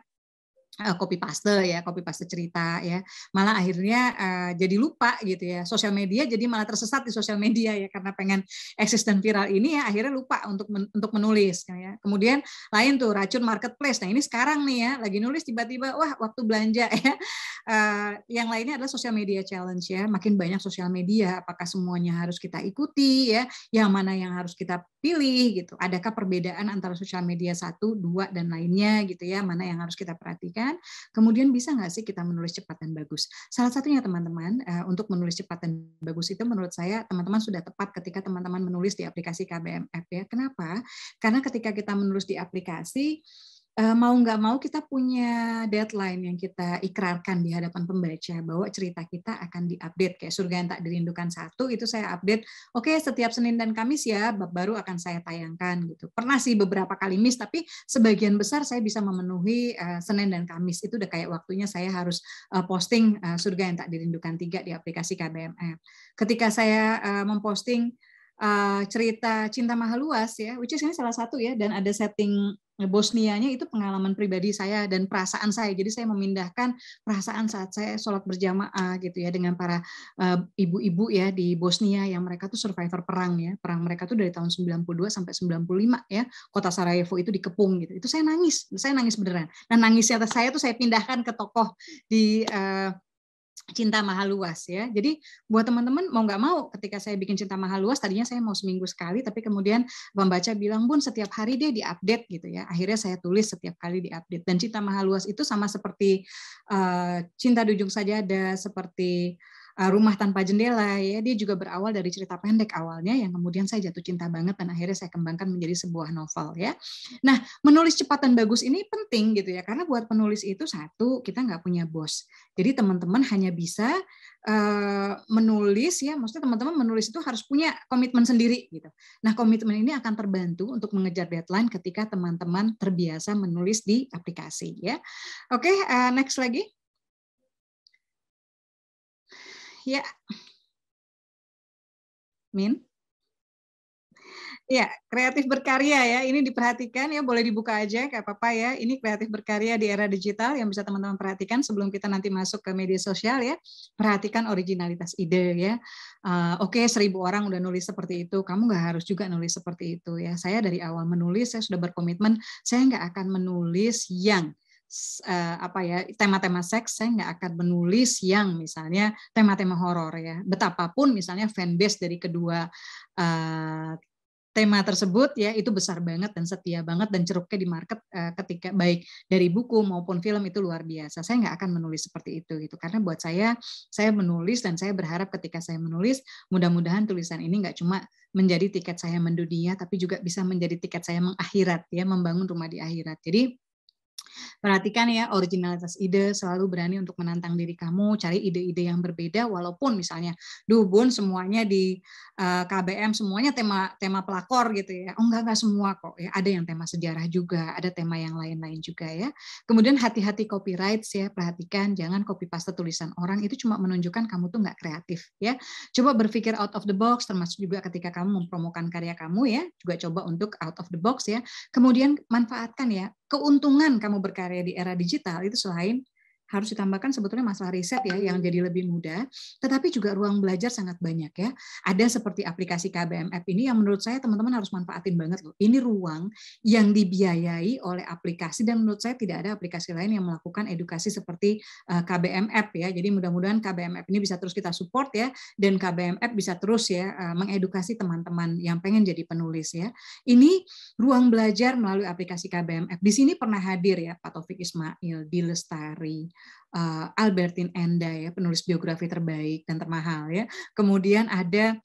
copy paste cerita ya, malah akhirnya jadi lupa gitu ya, sosial media jadi malah tersesat di sosial media ya karena pengen eksis dan viral ini ya, akhirnya lupa untuk menulis ya. Kemudian lain tuh racun marketplace. Nah ini sekarang nih ya, lagi nulis tiba-tiba wah waktu belanja ya. Yang lainnya adalah sosial media challenge ya, makin banyak sosial media, apakah semuanya harus kita ikuti ya, yang mana yang harus kita pilih gitu, adakah perbedaan antara sosial media 1, 2 dan lainnya gitu ya, mana yang harus kita perhatikan. Kemudian bisa nggak sih kita menulis cepat dan bagus? Salah satunya teman-teman, untuk menulis cepat dan bagus itu menurut saya teman-teman sudah tepat ketika teman-teman menulis di aplikasi KBMF ya. Kenapa? Karena ketika kita menulis di aplikasi, mau nggak mau kita punya deadline yang kita ikrarkan di hadapan pembaca bahwa cerita kita akan diupdate. Kayak Surga yang Tak Dirindukan 1 itu saya update, oke setiap Senin dan Kamis ya bab baru akan saya tayangkan gitu. Pernah sih beberapa kali miss, tapi sebagian besar saya bisa memenuhi Senin dan Kamis. Itu udah kayak waktunya saya harus posting Surga yang Tak Dirindukan 3 di aplikasi KBMF. Ketika saya memposting cerita Cinta Maha Luas ya, which is ini salah satu ya, dan ada setting Bosnianya, itu pengalaman pribadi saya dan perasaan saya. Jadi saya memindahkan perasaan saat saya sholat berjamaah gitu ya dengan para ibu-ibu ya di Bosnia yang mereka tuh survivor perang ya. Perang mereka tuh dari tahun 92 sampai 95 ya. Kota Sarajevo itu dikepung gitu. Itu saya nangis beneran. Nah, nangisnya saya tuh saya pindahkan ke tokoh di Cinta Maha Luas ya. Jadi buat teman-teman mau nggak mau ketika saya bikin Cinta Maha Luas, tadinya saya mau seminggu sekali, tapi kemudian pembaca bilang, Bun setiap hari dia diupdate gitu ya. Akhirnya saya tulis setiap kali diupdate. Dan Cinta Maha Luas itu sama seperti Cinta di Ujung Sajadah, seperti Rumah Tanpa Jendela ya, dia juga berawal dari cerita pendek awalnya yang kemudian saya jatuh cinta banget dan akhirnya saya kembangkan menjadi sebuah novel ya. Nah, menulis cepat dan bagus ini penting gitu ya, karena buat penulis itu satu, kita nggak punya bos. Jadi teman-teman hanya bisa menulis ya, maksudnya teman-teman menulis itu harus punya komitmen sendiri gitu. Nah, komitmen ini akan terbantu untuk mengejar deadline ketika teman-teman terbiasa menulis di aplikasi ya. Oke, next lagi. Ya, Min. Ya, kreatif berkarya ya, ini diperhatikan ya, boleh dibuka aja, nggak apa-apa ya. Ini kreatif berkarya di era digital yang bisa teman-teman perhatikan sebelum kita nanti masuk ke media sosial ya. Perhatikan originalitas ide ya. Oke, 1000 orang udah nulis seperti itu, kamu nggak harus juga nulis seperti itu ya. Saya dari awal menulis, saya sudah berkomitmen, saya nggak akan menulis yang tema-tema seks, saya nggak akan menulis yang misalnya tema-tema horor ya. Betapapun misalnya fanbase dari kedua tema tersebut ya itu besar banget dan setia banget dan ceruknya di market ketika baik dari buku maupun film itu luar biasa. Saya nggak akan menulis seperti itu gitu, karena buat saya menulis dan saya berharap ketika saya menulis mudah-mudahan tulisan ini nggak cuma menjadi tiket saya mendunia, tapi juga bisa menjadi tiket saya mengakhirat ya, membangun rumah di akhirat. Jadi perhatikan ya originalitas ide, selalu berani untuk menantang diri kamu, cari ide-ide yang berbeda walaupun misalnya, duh Bun semuanya di KBM semuanya tema pelakor gitu ya. Oh enggak semua kok ya, ada yang tema sejarah juga, ada tema yang lain-lain juga ya. Kemudian hati-hati copyright ya, perhatikan jangan copy paste tulisan orang, itu cuma menunjukkan kamu tuh nggak kreatif ya. Coba berpikir out of the box, termasuk juga ketika kamu mempromokan karya kamu ya, juga coba untuk out of the box ya. Kemudian manfaatkan ya keuntungan kamu berkarya di era digital itu selain harus ditambahkan sebetulnya masalah riset ya yang jadi lebih mudah, tetapi juga ruang belajar sangat banyak ya. Ada seperti aplikasi KBM App ini yang menurut saya teman-teman harus manfaatin banget loh. Ini ruang yang dibiayai oleh aplikasi dan menurut saya tidak ada aplikasi lain yang melakukan edukasi seperti KBM App ya. Jadi mudah-mudahan KBM App ini bisa terus kita support ya, dan KBM App bisa terus ya mengedukasi teman-teman yang pengen jadi penulis ya. Ini ruang belajar melalui aplikasi KBM App. Di sini pernah hadir ya Pak Taufik Ismail, Di Lestari, Albertine Enda ya, penulis biografi terbaik dan termahal ya. Kemudian ada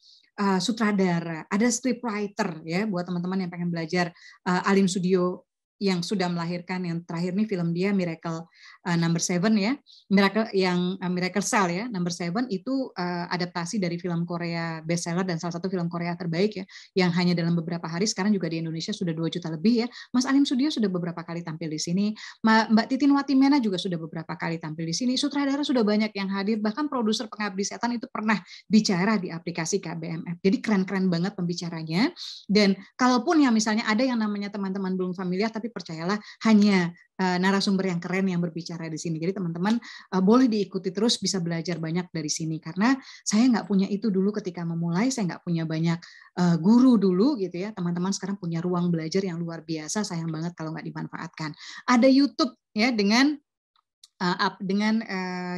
sutradara, ada scriptwriter ya buat teman-teman yang pengen belajar, Alim Studio yang sudah melahirkan yang terakhir nih film dia Miracle Number 7 ya, Miracle Cell ya, Number 7 itu adaptasi dari film Korea bestseller dan salah satu film Korea terbaik ya, yang hanya dalam beberapa hari sekarang juga di Indonesia sudah 2 juta lebih ya. Mas Alim Studio sudah beberapa kali tampil di sini, Mbak Titin Watimena juga sudah beberapa kali tampil di sini, sutradara sudah banyak yang hadir, bahkan produser Pengabdi Setan itu pernah bicara di aplikasi KBM App. Jadi keren-keren banget pembicaranya. Dan kalaupun ya misalnya ada yang namanya teman-teman belum familiar, tapi percayalah hanya narasumber yang keren yang berbicara di sini. Jadi teman-teman boleh diikuti terus, bisa belajar banyak dari sini. Karena saya nggak punya itu dulu ketika memulai, saya nggak punya banyak guru dulu gitu ya. Teman-teman sekarang punya ruang belajar yang luar biasa, sayang banget kalau nggak dimanfaatkan. Ada YouTube ya dengan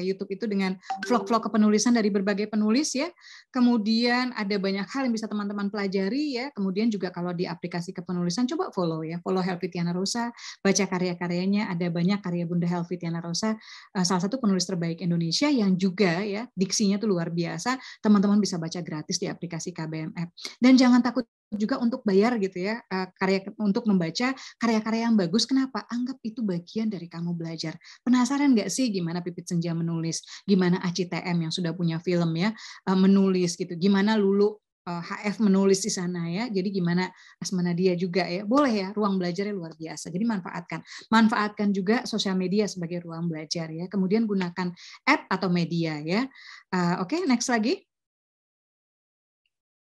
YouTube itu dengan vlog-vlog kepenulisan dari berbagai penulis ya. Kemudian ada banyak hal yang bisa teman-teman pelajari ya. Kemudian juga kalau di aplikasi kepenulisan coba follow ya. Follow Helvitiana Rosa, baca karya-karyanya. Ada banyak karya Bunda Helvitiana Rosa, salah satu penulis terbaik Indonesia yang juga ya diksinya tuh luar biasa. Teman-teman bisa baca gratis di aplikasi KBM App. Dan jangan takut juga untuk bayar gitu ya, untuk membaca karya-karya yang bagus. Kenapa? Anggap itu bagian dari kamu belajar. Penasaran nggak sih gimana Pipit Senja menulis, gimana Aci TM yang sudah punya film ya menulis gitu, gimana Lulu HF menulis di sana ya, jadi gimana Asma Nadia juga ya, boleh ya, ruang belajarnya luar biasa. Jadi manfaatkan juga sosial media sebagai ruang belajar ya. Kemudian gunakan app atau media ya. Oke, next lagi.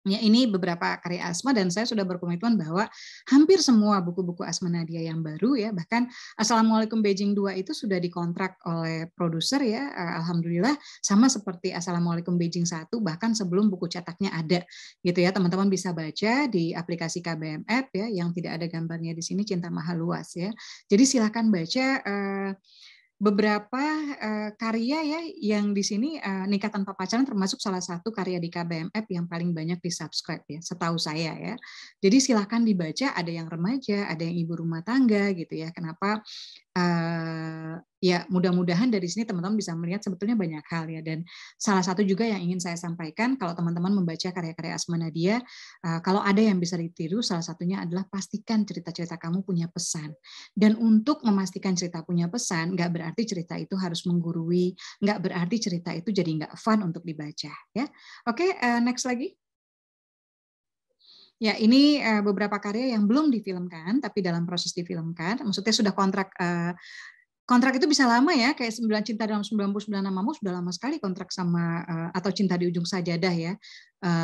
Ya, ini beberapa karya Asma dan saya sudah berkomitmen bahwa hampir semua buku-buku Asma Nadia yang baru ya, bahkan Assalamualaikum Beijing 2 itu sudah dikontrak oleh produser ya, alhamdulillah, sama seperti Assalamualaikum Beijing 1 bahkan sebelum buku cetaknya ada gitu ya. Teman-teman bisa baca di aplikasi KBM App ya, yang tidak ada gambarnya di sini, Cinta Maha Luas ya. Jadi silakan baca beberapa karya ya yang di sini, Nikah Tanpa Pacaran termasuk salah satu karya di KBM App yang paling banyak di-subscribe ya, setahu saya ya. Jadi silakan dibaca, ada yang remaja, ada yang ibu rumah tangga gitu ya. Kenapa? Ya mudah-mudahan dari sini teman-teman bisa melihat sebetulnya banyak hal ya. Dan salah satu juga yang ingin saya sampaikan, kalau teman-teman membaca karya-karya Asma Nadia, kalau ada yang bisa ditiru, salah satunya adalah pastikan cerita-cerita kamu punya pesan. Dan untuk memastikan cerita punya pesan, nggak berarti cerita itu harus menggurui, nggak berarti cerita itu jadi nggak fun untuk dibaca ya. Oke, next lagi. Ya, ini beberapa karya yang belum difilmkan, tapi dalam proses difilmkan. Maksudnya sudah kontrak itu bisa lama ya, kayak 9 Cinta dalam 99 Namamu sudah lama sekali kontrak sama, atau Cinta di Ujung Sajadah ya,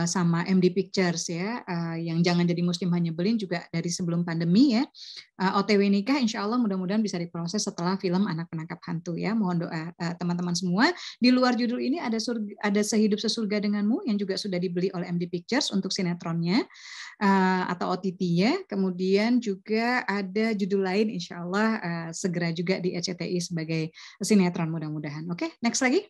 sama MD Pictures ya, yang Jangan Jadi Muslim Hanya Belin juga dari sebelum pandemi ya. OTW Nikah insya Allah mudah-mudahan bisa diproses setelah film Anak Penangkap Hantu ya. Mohon doa teman-teman semua. Di luar judul ini ada Sehidup Sesurga Denganmu yang juga sudah dibeli oleh MD Pictures untuk sinetronnya atau OTT-nya. Kemudian juga ada judul lain insya Allah segera juga di RCTI sebagai sinetron mudah-mudahan. Oke, next lagi.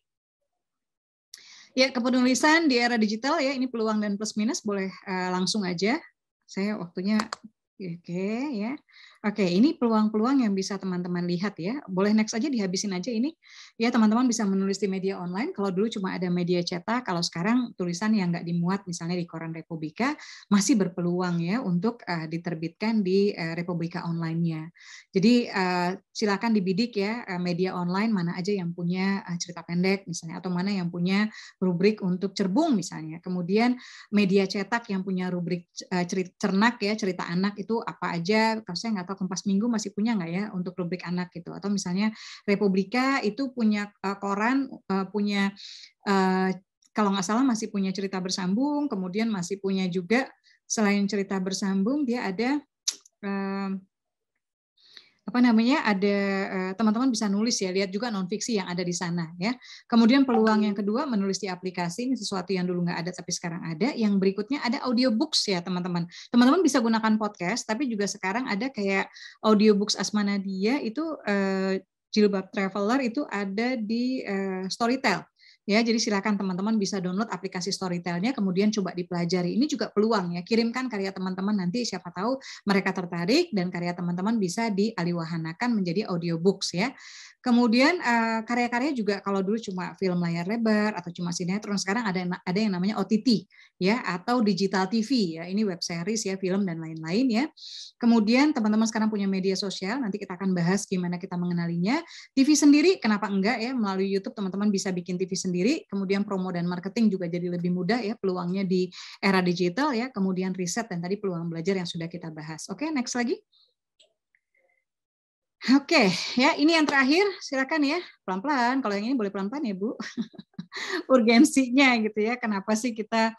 Ya, kepenulisan di era digital ya, ini peluang dan plus minus, boleh langsung aja. Saya waktunya oke ya. Oke, ini peluang-peluang yang bisa teman-teman lihat ya. Boleh next aja, dihabisin aja ini. Ya, teman-teman bisa menulis di media online. Kalau dulu cuma ada media cetak, kalau sekarang tulisan yang nggak dimuat misalnya di Koran Republika masih berpeluang ya untuk diterbitkan di Republika online-nya. Jadi silakan dibidik ya media online mana aja yang punya cerita pendek misalnya, atau mana yang punya rubrik untuk cerbung misalnya. Kemudian media cetak yang punya rubrik cernak ya, cerita anak itu apa aja. Kalau saya nggak tahu Kompas Minggu masih punya nggak ya untuk rubrik anak gitu, atau misalnya Republika itu punya koran, punya kalau nggak salah masih punya cerita bersambung, kemudian masih punya juga selain cerita bersambung dia ada ada teman-teman bisa nulis ya, lihat juga non-fiksi yang ada di sana ya. Kemudian peluang yang kedua menulis di aplikasi, ini sesuatu yang dulu nggak ada tapi sekarang ada. Yang berikutnya ada audiobooks ya teman-teman. Teman-teman bisa gunakan podcast, tapi juga sekarang ada kayak audiobooks Asma Nadia itu Jilbab Traveler itu ada di Storytel. Ya, jadi silakan teman-teman bisa download aplikasi Storytel-nya, kemudian coba dipelajari. Ini juga peluang ya, kirimkan karya teman-teman nanti siapa tahu mereka tertarik dan karya teman-teman bisa dialiwahanakan menjadi audiobooks ya. Kemudian karya-karya juga kalau dulu cuma film layar lebar atau cuma sinetron, sekarang ada yang namanya OTT ya atau digital TV ya. Ini web series ya, film dan lain-lain ya. Kemudian teman-teman sekarang punya media sosial, nanti kita akan bahas gimana kita mengenalinya. TV sendiri kenapa enggak ya, melalui YouTube teman-teman bisa bikin TV sendiri. Kemudian promo dan marketing juga jadi lebih mudah ya, peluangnya di era digital ya. Kemudian riset dan tadi peluang belajar yang sudah kita bahas. Oke, next lagi. Oke, ya ini yang terakhir, silakan ya, pelan-pelan. Kalau yang ini boleh pelan-pelan ya Bu. Urgensinya gitu ya, kenapa sih kita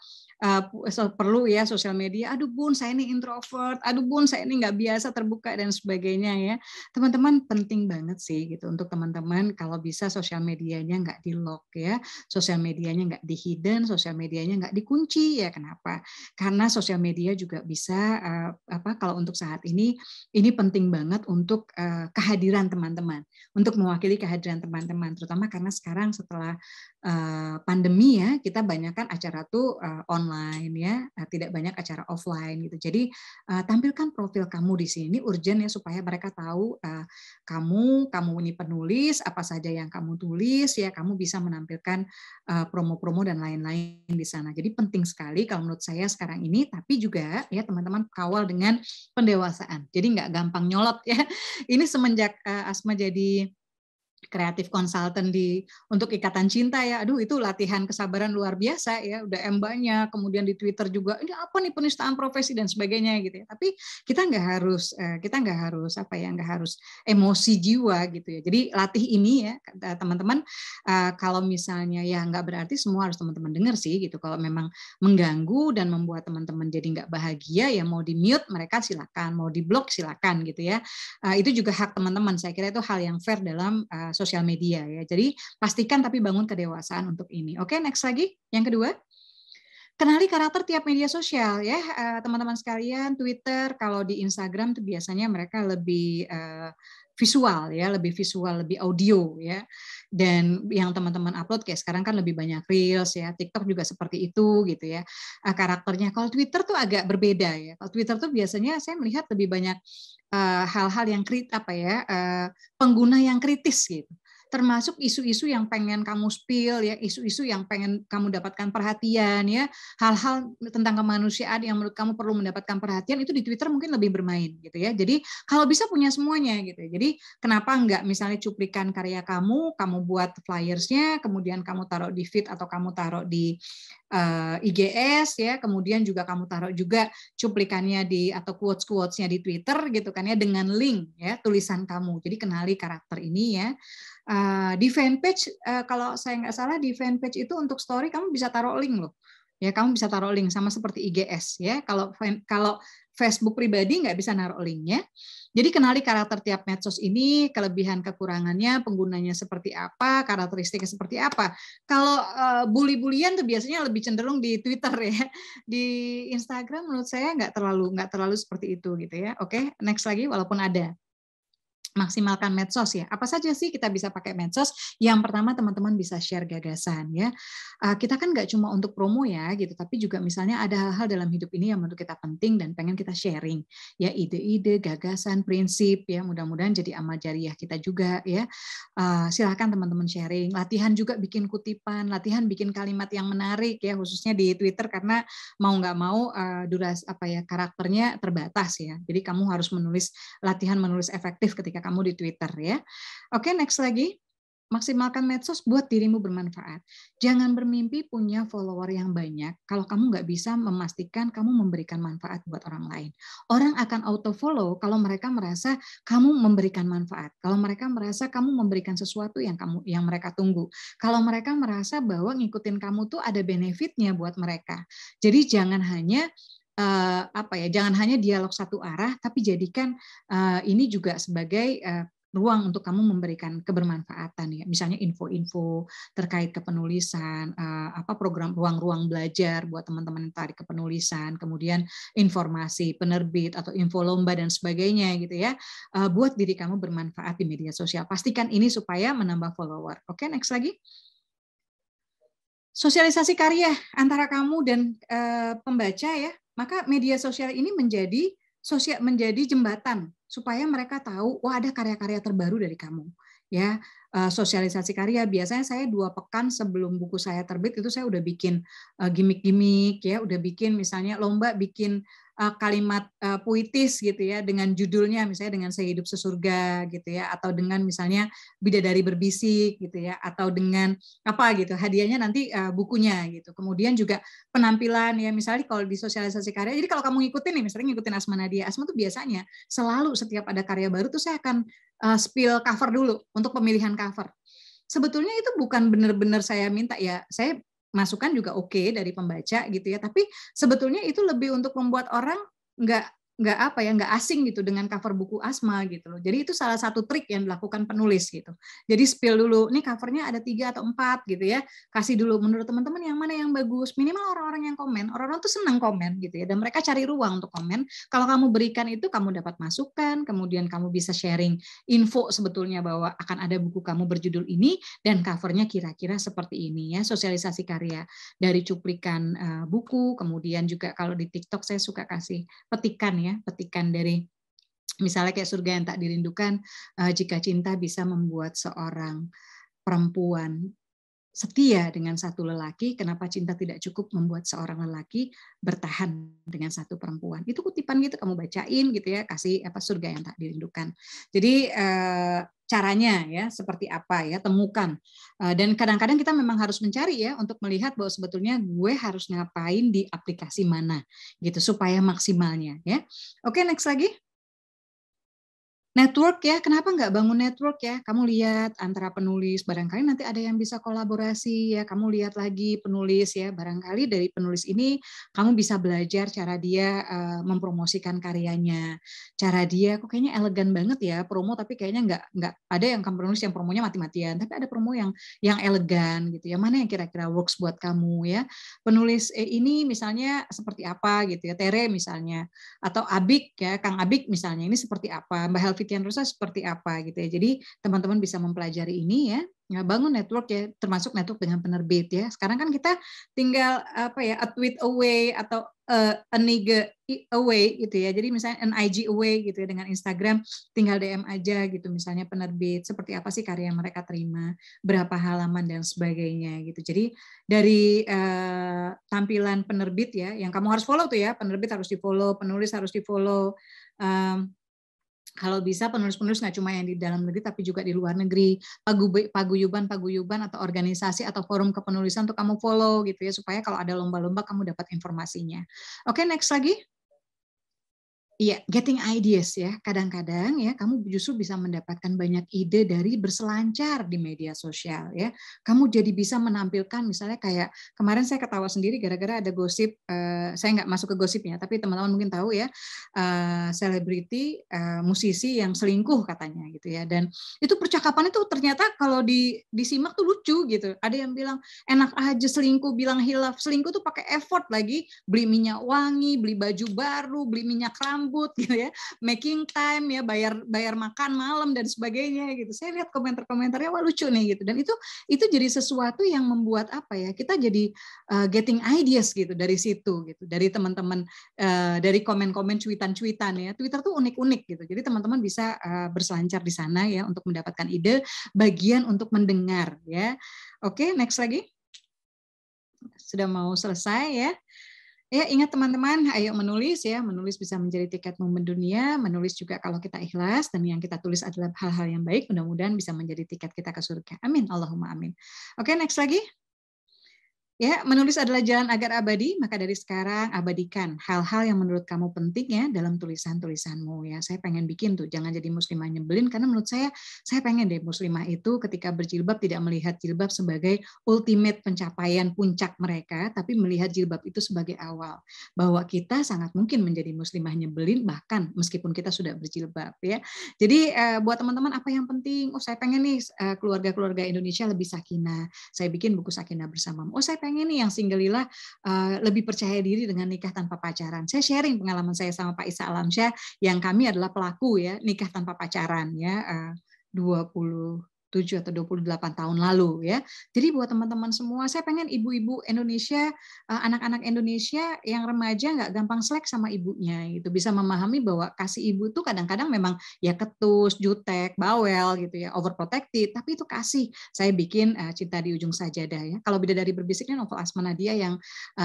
perlu ya sosial media? Aduh Bun, saya ini introvert. Aduh Bun, saya ini nggak biasa terbuka dan sebagainya ya. Teman-teman penting banget sih gitu untuk teman-teman kalau bisa sosial medianya nggak di lock ya, sosial medianya nggak di hidden, sosial medianya nggak dikunci ya. Kenapa? Karena sosial media juga bisa kalau untuk saat ini penting banget untuk kehadiran teman-teman, untuk mewakili kehadiran teman-teman, terutama karena sekarang setelah pandemi ya, kita banyakkan acara tuh online ya, tidak banyak acara offline gitu. Jadi tampilkan profil kamu di sini, urgent ya supaya mereka tahu kamu ini penulis, apa saja yang kamu tulis ya, kamu bisa menampilkan promo-promo dan lain-lain di sana. Jadi penting sekali kalau menurut saya sekarang ini, tapi juga ya teman-teman kawal dengan pendewasaan. Jadi nggak gampang nyolot ya. Ini semenjak Asma jadi kreatif konsultan untuk Ikatan Cinta ya, aduh itu latihan kesabaran luar biasa ya, udah banyak, kemudian di Twitter juga ini apa nih penistaan profesi dan sebagainya gitu ya. Tapi kita nggak harus emosi jiwa gitu ya. Jadi latih ini ya teman-teman, kalau misalnya ya nggak berarti semua harus teman-teman dengar sih gitu. Kalau memang mengganggu dan membuat teman-teman jadi nggak bahagia ya mau di mute mereka silakan, mau di blok silakan gitu ya. Itu juga hak teman-teman. Saya kira itu hal yang fair dalam sosial media ya. Jadi pastikan tapi bangun kedewasaan untuk ini. Oke, next lagi. Yang kedua, kenali karakter tiap media sosial ya, teman-teman sekalian. Twitter, kalau di Instagram tuh biasanya mereka lebih visual ya, lebih audio ya. Dan yang teman-teman upload kayak sekarang kan lebih banyak reels ya, TikTok juga seperti itu gitu ya. Karakternya kalau Twitter tuh agak berbeda ya. Kalau Twitter tuh biasanya saya melihat lebih banyak hal-hal yang pengguna yang kritis gitu, termasuk isu-isu yang pengen kamu spill ya, isu-isu yang pengen kamu dapatkan perhatian ya, hal-hal tentang kemanusiaan yang menurut kamu perlu mendapatkan perhatian itu di Twitter mungkin lebih bermain gitu ya. Jadi kalau bisa punya semuanya gitu. Jadi kenapa enggak misalnya cuplikan karya kamu buat flyersnya, kemudian kamu taruh di feed atau kamu taruh di IGS ya, kemudian juga kamu taruh juga cuplikannya atau quotes-quotesnya di Twitter gitu kan ya, dengan link ya tulisan kamu. Jadi kenali karakter ini ya. Di fanpage kalau saya nggak salah di fanpage itu untuk story kamu bisa taruh link loh. Ya, kamu bisa taruh link sama seperti IGS ya. Kalau Facebook pribadi nggak bisa naruh linknya. Jadi kenali karakter tiap medsos ini, kelebihan kekurangannya, penggunanya seperti apa, karakteristiknya seperti apa. Kalau bully-bulian tuh biasanya lebih cenderung di Twitter ya. Di Instagram menurut saya nggak terlalu seperti itu gitu ya. Oke, next lagi walaupun ada. Maksimalkan medsos ya. Apa saja sih kita bisa pakai medsos? Yang pertama teman-teman bisa share gagasan ya. Kita kan nggak cuma untuk promo ya gitu, tapi juga misalnya ada hal-hal dalam hidup ini yang menurut kita penting dan pengen kita sharing ya, ide-ide, gagasan, prinsip ya. Mudah-mudahan jadi amal jariah kita juga ya. Silakan teman-teman sharing. Latihan juga bikin kutipan, latihan bikin kalimat yang menarik ya, khususnya di Twitter karena mau nggak mau karakternya terbatas ya. Jadi kamu harus latihan menulis efektif ketika kamu di Twitter ya. Oke, next lagi. Maksimalkan medsos buat dirimu bermanfaat. Jangan bermimpi punya follower yang banyak kalau kamu nggak bisa memastikan kamu memberikan manfaat buat orang lain. Orang akan auto follow kalau mereka merasa kamu memberikan manfaat. Kalau mereka merasa kamu memberikan sesuatu yang mereka tunggu. Kalau mereka merasa bahwa ngikutin kamu tuh ada benefitnya buat mereka. Jadi jangan hanya jangan hanya dialog satu arah, tapi jadikan ini juga sebagai ruang untuk kamu memberikan kebermanfaatan ya, misalnya info-info terkait kepenulisan, program ruang-ruang belajar buat teman-teman yang tertarik kepenulisan, kemudian informasi penerbit atau info lomba dan sebagainya gitu ya, buat diri kamu bermanfaat di media sosial. Pastikan ini supaya menambah follower. Oke, next lagi. Sosialisasi karya antara kamu dan pembaca ya, maka media sosial ini menjadi jembatan supaya mereka tahu, wah ada karya-karya terbaru dari kamu. Ya, sosialisasi karya biasanya saya 2 pekan sebelum buku saya terbit itu saya udah bikin gimmick-gimmick ya, udah bikin misalnya lomba bikin kalimat puitis gitu ya dengan judulnya misalnya dengan Saya Hidup Sesurga gitu ya, atau dengan misalnya Bidadari Berbisik gitu ya, atau dengan apa gitu hadiahnya nanti bukunya gitu. Kemudian juga penampilan ya, misalnya kalau di sosialisasi karya, jadi kalau kamu ngikutin nih misalnya ngikutin Asma Nadia, Asma tuh biasanya selalu setiap ada karya baru tuh saya akan spill cover dulu untuk pemilihan cover. Sebetulnya itu bukan benar-benar saya minta ya, saya masukan juga oke dari pembaca gitu ya, tapi sebetulnya itu lebih untuk membuat orang nggak asing gitu dengan cover buku Asma gitu loh. Jadi itu salah satu trik yang dilakukan penulis gitu. Jadi spill dulu, nih covernya ada 3 atau 4 gitu ya. Kasih dulu menurut teman-teman yang mana yang bagus. Minimal orang-orang yang komen, orang-orang tuh senang komen gitu ya. Dan mereka cari ruang untuk komen. Kalau kamu berikan itu, kamu dapat masukan, kemudian kamu bisa sharing info sebetulnya bahwa akan ada buku kamu berjudul ini dan covernya kira-kira seperti ini ya. Sosialisasi karya dari cuplikan buku, kemudian juga kalau di TikTok saya suka kasih petikan ya, petikan dari misalnya kayak Surga Yang Tak Dirindukan, jika cinta bisa membuat seorang perempuan setia dengan satu lelaki, kenapa cinta tidak cukup membuat seorang lelaki bertahan dengan satu perempuan. Itu kutipan gitu, kamu bacain gitu ya, kasih Surga Yang Tak Dirindukan. Jadi caranya ya seperti apa ya, temukan. Dan kadang-kadang kita memang harus mencari ya untuk melihat bahwa sebetulnya gue harus ngapain di aplikasi mana gitu supaya maksimalnya ya. Oke, next lagi. Network ya, kenapa nggak bangun network ya? Kamu lihat antara penulis, barangkali nanti ada yang bisa kolaborasi ya. Kamu lihat lagi penulis ya, barangkali dari penulis ini kamu bisa belajar cara dia mempromosikan karyanya, cara dia kok kayaknya elegan banget ya promo, tapi kayaknya nggak ada yang kamu penulis yang promonya mati-matian, tapi ada promo yang elegan gitu ya. Mana yang kira-kira works buat kamu ya? Penulis ini misalnya seperti apa gitu ya, Tere misalnya, atau Abik ya, Kang Abik misalnya ini seperti apa, Mbak Helvitian Rosa seperti apa gitu ya. Jadi teman-teman bisa mempelajari ini ya, bangun network ya, termasuk network dengan penerbit ya. Sekarang kan kita tinggal a tweet away atau a nigga away gitu ya. Jadi misalnya an IG away gitu ya, dengan Instagram tinggal DM aja gitu, misalnya penerbit seperti apa sih karya yang mereka terima, berapa halaman dan sebagainya gitu. Jadi dari tampilan penerbit ya, yang kamu harus follow tuh ya, penerbit harus di-follow, penulis harus di-follow. Kalau bisa penulis-penulis nggak cuma yang di dalam negeri tapi juga di luar negeri, paguyuban atau organisasi atau forum kepenulisan untuk kamu follow gitu ya, supaya kalau ada lomba-lomba kamu dapat informasinya. Oke, next lagi. Iya, getting ideas ya. Kadang-kadang ya kamu justru bisa mendapatkan banyak ide dari berselancar di media sosial ya. Kamu jadi bisa menampilkan misalnya kayak kemarin saya ketawa sendiri gara-gara ada gosip, saya nggak masuk ke gosipnya, tapi teman-teman mungkin tahu ya, selebriti musisi yang selingkuh katanya gitu ya. Dan itu percakapan itu ternyata kalau disimak tuh lucu gitu. Ada yang bilang enak aja selingkuh, bilang hilaf. Selingkuh tuh pakai effort lagi, beli minyak wangi, beli baju baru, beli minyak rambut gitu ya, making time ya, bayar makan malam dan sebagainya gitu. Saya lihat komentar-komentarnya wah lucu nih gitu. Dan itu jadi sesuatu yang membuat apa ya, kita jadi getting ideas gitu dari situ gitu, dari teman-teman, dari komen-komen cuitan-cuitan ya. Twitter tuh unik-unik gitu. Jadi teman-teman bisa berselancar di sana ya untuk mendapatkan ide, bagian untuk mendengar ya. Oke, next lagi. Sudah mau selesai ya. Ya, ingat teman-teman, ayo menulis ya. Menulis bisa menjadi tiketmu mendunia. Menulis juga kalau kita ikhlas dan yang kita tulis adalah hal-hal yang baik. Mudah-mudahan bisa menjadi tiket kita ke surga. Amin. Allahumma amin. Oke, next lagi. Ya, menulis adalah jalan agar abadi, maka dari sekarang abadikan hal-hal yang menurut kamu penting ya dalam tulisan-tulisanmu ya. Saya pengen bikin tuh, jangan jadi muslimah nyebelin, karena menurut saya pengen deh muslimah itu ketika berjilbab tidak melihat jilbab sebagai ultimate pencapaian puncak mereka, tapi melihat jilbab itu sebagai awal. Bahwa kita sangat mungkin menjadi muslimah nyebelin bahkan meskipun kita sudah berjilbab ya. Jadi buat teman-teman apa yang penting? Oh, saya pengen nih keluarga-keluarga Indonesia lebih sakinah. Saya bikin buku Sakinah Bersamamu. Oh, saya pengen nih yang single-ilah lebih percaya diri dengan nikah tanpa pacaran. Saya sharing pengalaman saya sama Pak Isa Alamsyah yang kami adalah pelaku ya nikah tanpa pacaran ya 27 atau 28 tahun lalu ya. Jadi buat teman-teman semua, saya pengen ibu-ibu Indonesia, anak-anak Indonesia yang remaja nggak gampang selek sama ibunya gitu, bisa memahami bahwa kasih ibu itu kadang-kadang memang ya ketus, jutek, bawel gitu ya, overprotected, tapi itu kasih. Saya bikin Cinta di Ujung Sajadah ya. Kalau Bidadari Berbisiknya novel Asma Nadia yang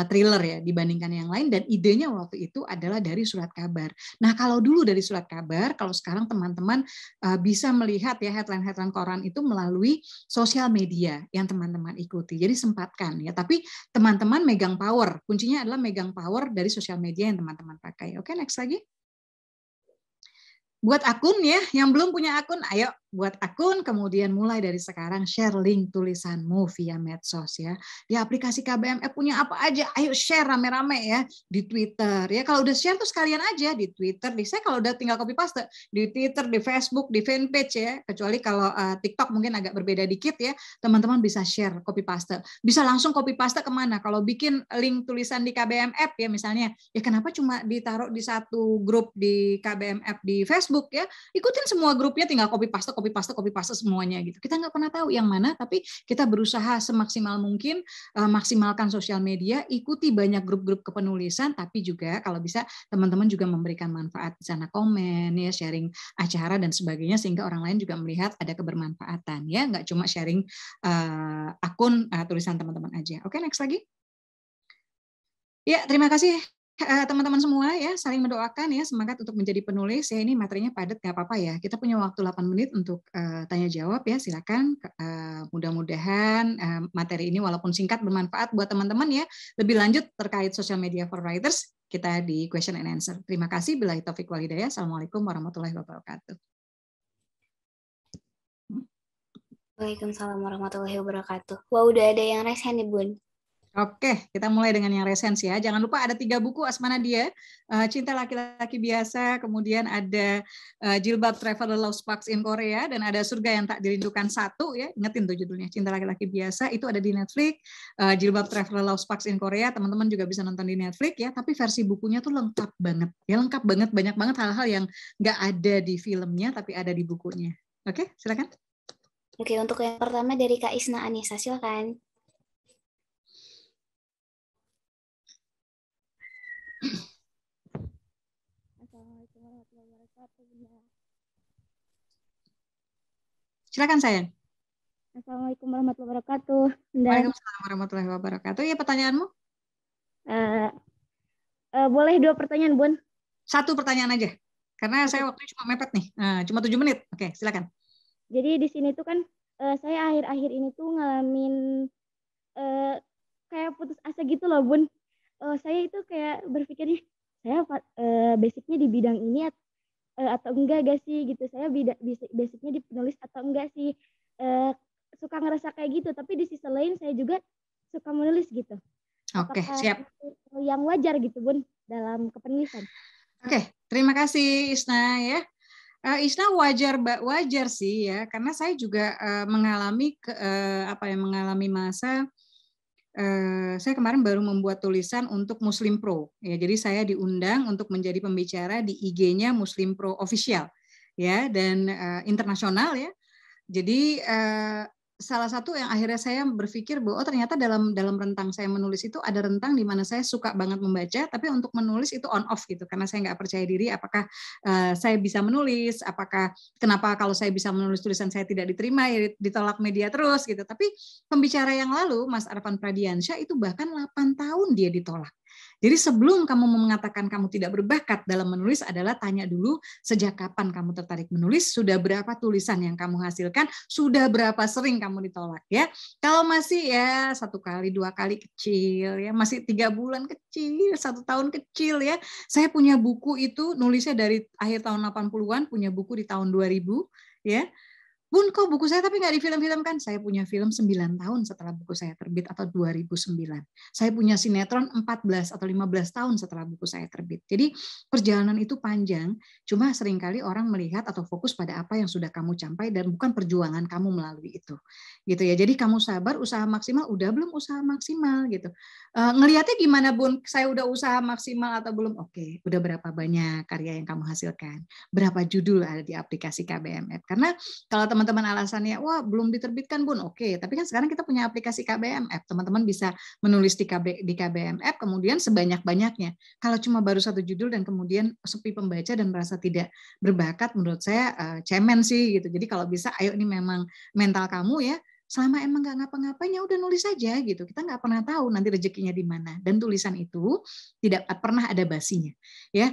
thriller ya dibandingkan yang lain, dan idenya waktu itu adalah dari surat kabar. Nah, kalau dulu dari surat kabar, kalau sekarang teman-teman bisa melihat ya headline-headline koran itu melalui sosial media yang teman-teman ikuti. Jadi sempatkan ya, tapi teman-teman megang power. Kuncinya adalah megang power dari sosial media yang teman-teman pakai. Oke, next lagi. Buat akun ya, yang belum punya akun, ayo buat akun, kemudian mulai dari sekarang share link tulisanmu via medsos ya. Di aplikasi KBMF punya apa aja, ayo share rame-rame ya di Twitter ya. Kalau udah share tuh sekalian aja di Twitter. Saya kalau udah tinggal copy paste di Twitter, di Facebook, di fanpage ya. Kecuali kalau TikTok mungkin agak berbeda dikit ya. Teman-teman bisa share copy paste. Bisa langsung copy paste kemana? Kalau bikin link tulisan di KBMF ya misalnya, ya kenapa cuma ditaruh di satu grup di KBMF di Facebook ya? Ikutin semua grupnya, tinggal copy paste semuanya gitu. Kita nggak pernah tahu yang mana, tapi kita berusaha semaksimal mungkin maksimalkan sosial media, ikuti banyak grup-grup kepenulisan, tapi juga kalau bisa teman-teman juga memberikan manfaat di sana, komen ya, sharing acara dan sebagainya, sehingga orang lain juga melihat ada kebermanfaatan ya, nggak cuma sharing akun tulisan teman-teman aja. Oke, next lagi. Ya, terima kasih teman-teman semua ya, saling mendoakan ya, semangat untuk menjadi penulis ya. Ini materinya padat, nggak apa-apa ya, kita punya waktu 8 menit untuk tanya jawab ya, silakan. Mudah-mudahan materi ini walaupun singkat bermanfaat buat teman-teman ya. Lebih lanjut terkait social media for writers, kita di question and answer. Terima kasih, billahi taufiq wal hidayah. Assalamualaikum warahmatullahi wabarakatuh. Waalaikumsalam warahmatullahi wabarakatuh. Wah, udah ada yang raise hand nih, Bun. Oke, kita mulai dengan yang recent ya. Jangan lupa ada 3 buku Asma Nadia, Cinta Laki-Laki Biasa, kemudian ada Jilbab Traveler Love Sparks in Korea, dan ada Surga yang Tak Dirindukan 1 ya. Ingetin tuh judulnya, Cinta Laki-Laki Biasa, itu ada di Netflix. Jilbab Traveler Love Sparks in Korea, teman-teman juga bisa nonton di Netflix ya. Tapi versi bukunya tuh lengkap banget, ya lengkap banget, banyak banget hal-hal yang nggak ada di filmnya tapi ada di bukunya. Oke, silakan. Oke, untuk yang pertama dari Kak Isna Anissa, silakan. Assalamualaikum warahmatullahi wabarakatuh, Bunda. Silakan sayang. Assalamualaikum warahmatullahi wabarakatuh, Bunda. Waalaikumsalam warahmatullahi wabarakatuh. Ya, pertanyaanmu? Boleh 2 pertanyaan, Bun? 1 pertanyaan aja. Karena saya waktunya cuma mepet nih. Cuma 7 menit. Oke, silakan. Jadi di sini tuh kan saya akhir-akhir ini tuh ngalamin kayak putus asa gitu loh, Bun. Saya itu kayak berpikirnya, saya basicnya di bidang ini atau enggak gak sih gitu. Saya basicnya di penulis atau enggak sih. Suka ngerasa kayak gitu, tapi di sisi lain saya juga suka menulis gitu. Oke, siap. Yang wajar gitu, Bun, dalam kepenulisan. Oke, terima kasih Isna ya. Isna wajar sih ya, karena saya juga mengalami mengalami masa saya kemarin baru membuat tulisan untuk Muslim Pro ya, jadi saya diundang untuk menjadi pembicara di IG-nya Muslim Pro Official ya, dan internasional ya. Jadi salah satu yang akhirnya saya berpikir bahwa ternyata dalam rentang saya menulis itu ada rentang di mana saya suka banget membaca, tapi untuk menulis itu on off gitu, karena saya nggak percaya diri apakah saya bisa menulis, kenapa kalau saya bisa menulis tulisan saya tidak diterima, ya ditolak media terus gitu. Tapi pembicara yang lalu Mas Arfan Pradiansyah itu bahkan 8 tahun dia ditolak. Jadi sebelum kamu mengatakan kamu tidak berbakat dalam menulis adalah tanya dulu sejak kapan kamu tertarik menulis, sudah berapa tulisan yang kamu hasilkan, sudah berapa sering kamu ditolak ya. Kalau masih ya 1 kali 2 kali kecil ya, masih 3 bulan kecil, 1 tahun kecil ya. Saya punya buku itu nulisnya dari akhir tahun 80-an, punya buku di tahun 2000 ya. Bun, kok buku saya tapi nggak difilm-filmkan? Saya punya film 9 tahun setelah buku saya terbit atau 2009. Saya punya sinetron 14 atau 15 tahun setelah buku saya terbit. Jadi perjalanan itu panjang, cuma seringkali orang melihat atau fokus pada apa yang sudah kamu capai dan bukan perjuangan kamu melalui itu. Gitu ya. Jadi kamu sabar, usaha maksimal, udah belum usaha maksimal gitu. Ngelihatnya gimana, Bun? Saya udah usaha maksimal atau belum? Oke, udah berapa banyak karya yang kamu hasilkan? Berapa judul ada di aplikasi KBMF? Karena kalau teman-teman alasannya, wah belum diterbitkan Bun, oke. Tapi kan sekarang kita punya aplikasi KBMF, teman-teman bisa menulis di KBMF, kemudian sebanyak-banyaknya. Kalau cuma baru 1 judul dan kemudian sepi pembaca dan merasa tidak berbakat, menurut saya cemen sih gitu. Jadi kalau bisa, ayo ini memang mental kamu ya, selama emang nggak ngapa-ngapain ya udah nulis aja gitu. Kita nggak pernah tahu nanti rezekinya di mana. Dan tulisan itu tidak pernah ada basinya. Ya.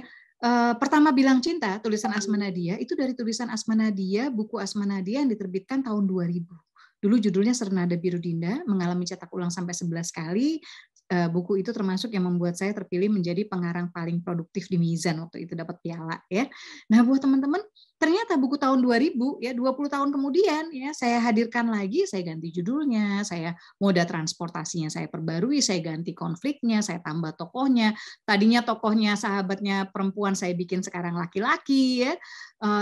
Pertama Bilang Cinta, tulisan Asma Nadia, itu dari tulisan Asma Nadia, buku Asma Nadia yang diterbitkan tahun 2000. Dulu judulnya Sernada Biru Dinda, mengalami cetak ulang sampai 11 kali. Buku itu termasuk yang membuat saya terpilih menjadi pengarang paling produktif di Mizan, waktu itu dapat piala ya. Nah, buat teman-teman, ternyata buku tahun 2000 ya 20 tahun kemudian ya saya hadirkan lagi, saya ganti judulnya, saya moda transportasinya saya perbarui, saya ganti konfliknya, saya tambah tokohnya. Tadinya tokohnya sahabatnya perempuan, saya bikin sekarang laki-laki ya.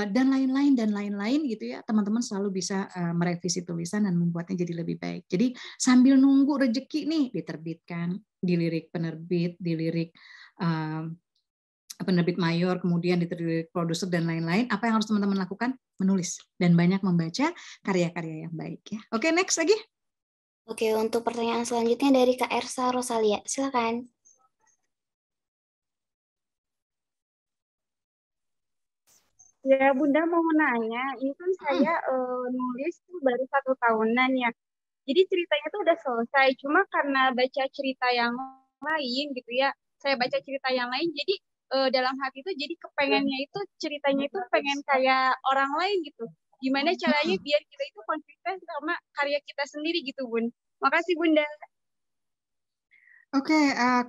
Dan lain-lain gitu ya. Teman-teman selalu bisa merevisi tulisan dan membuatnya jadi lebih baik. Jadi sambil nunggu rezeki nih diterbitkan, dilirik penerbit, dilirik penerbit mayor, kemudian dilirik produser dan lain-lain. Apa yang harus teman-teman lakukan? Menulis dan banyak membaca karya-karya yang baik ya. Oke, next lagi. Oke, untuk pertanyaan selanjutnya dari Kak Ersa Rosalia. Silakan. Ya, Bunda mau nanya, ini kan saya nulis tuh baru 1 tahunan ya. Jadi ceritanya tuh udah selesai, cuma karena baca cerita yang lain gitu ya, saya baca cerita yang lain, jadi dalam hati itu jadi kepengennya itu ceritanya itu pengen kayak orang lain gitu. Gimana caranya biar kita itu konsisten sama karya kita sendiri gitu, Bun. Makasih, Bunda. Oke,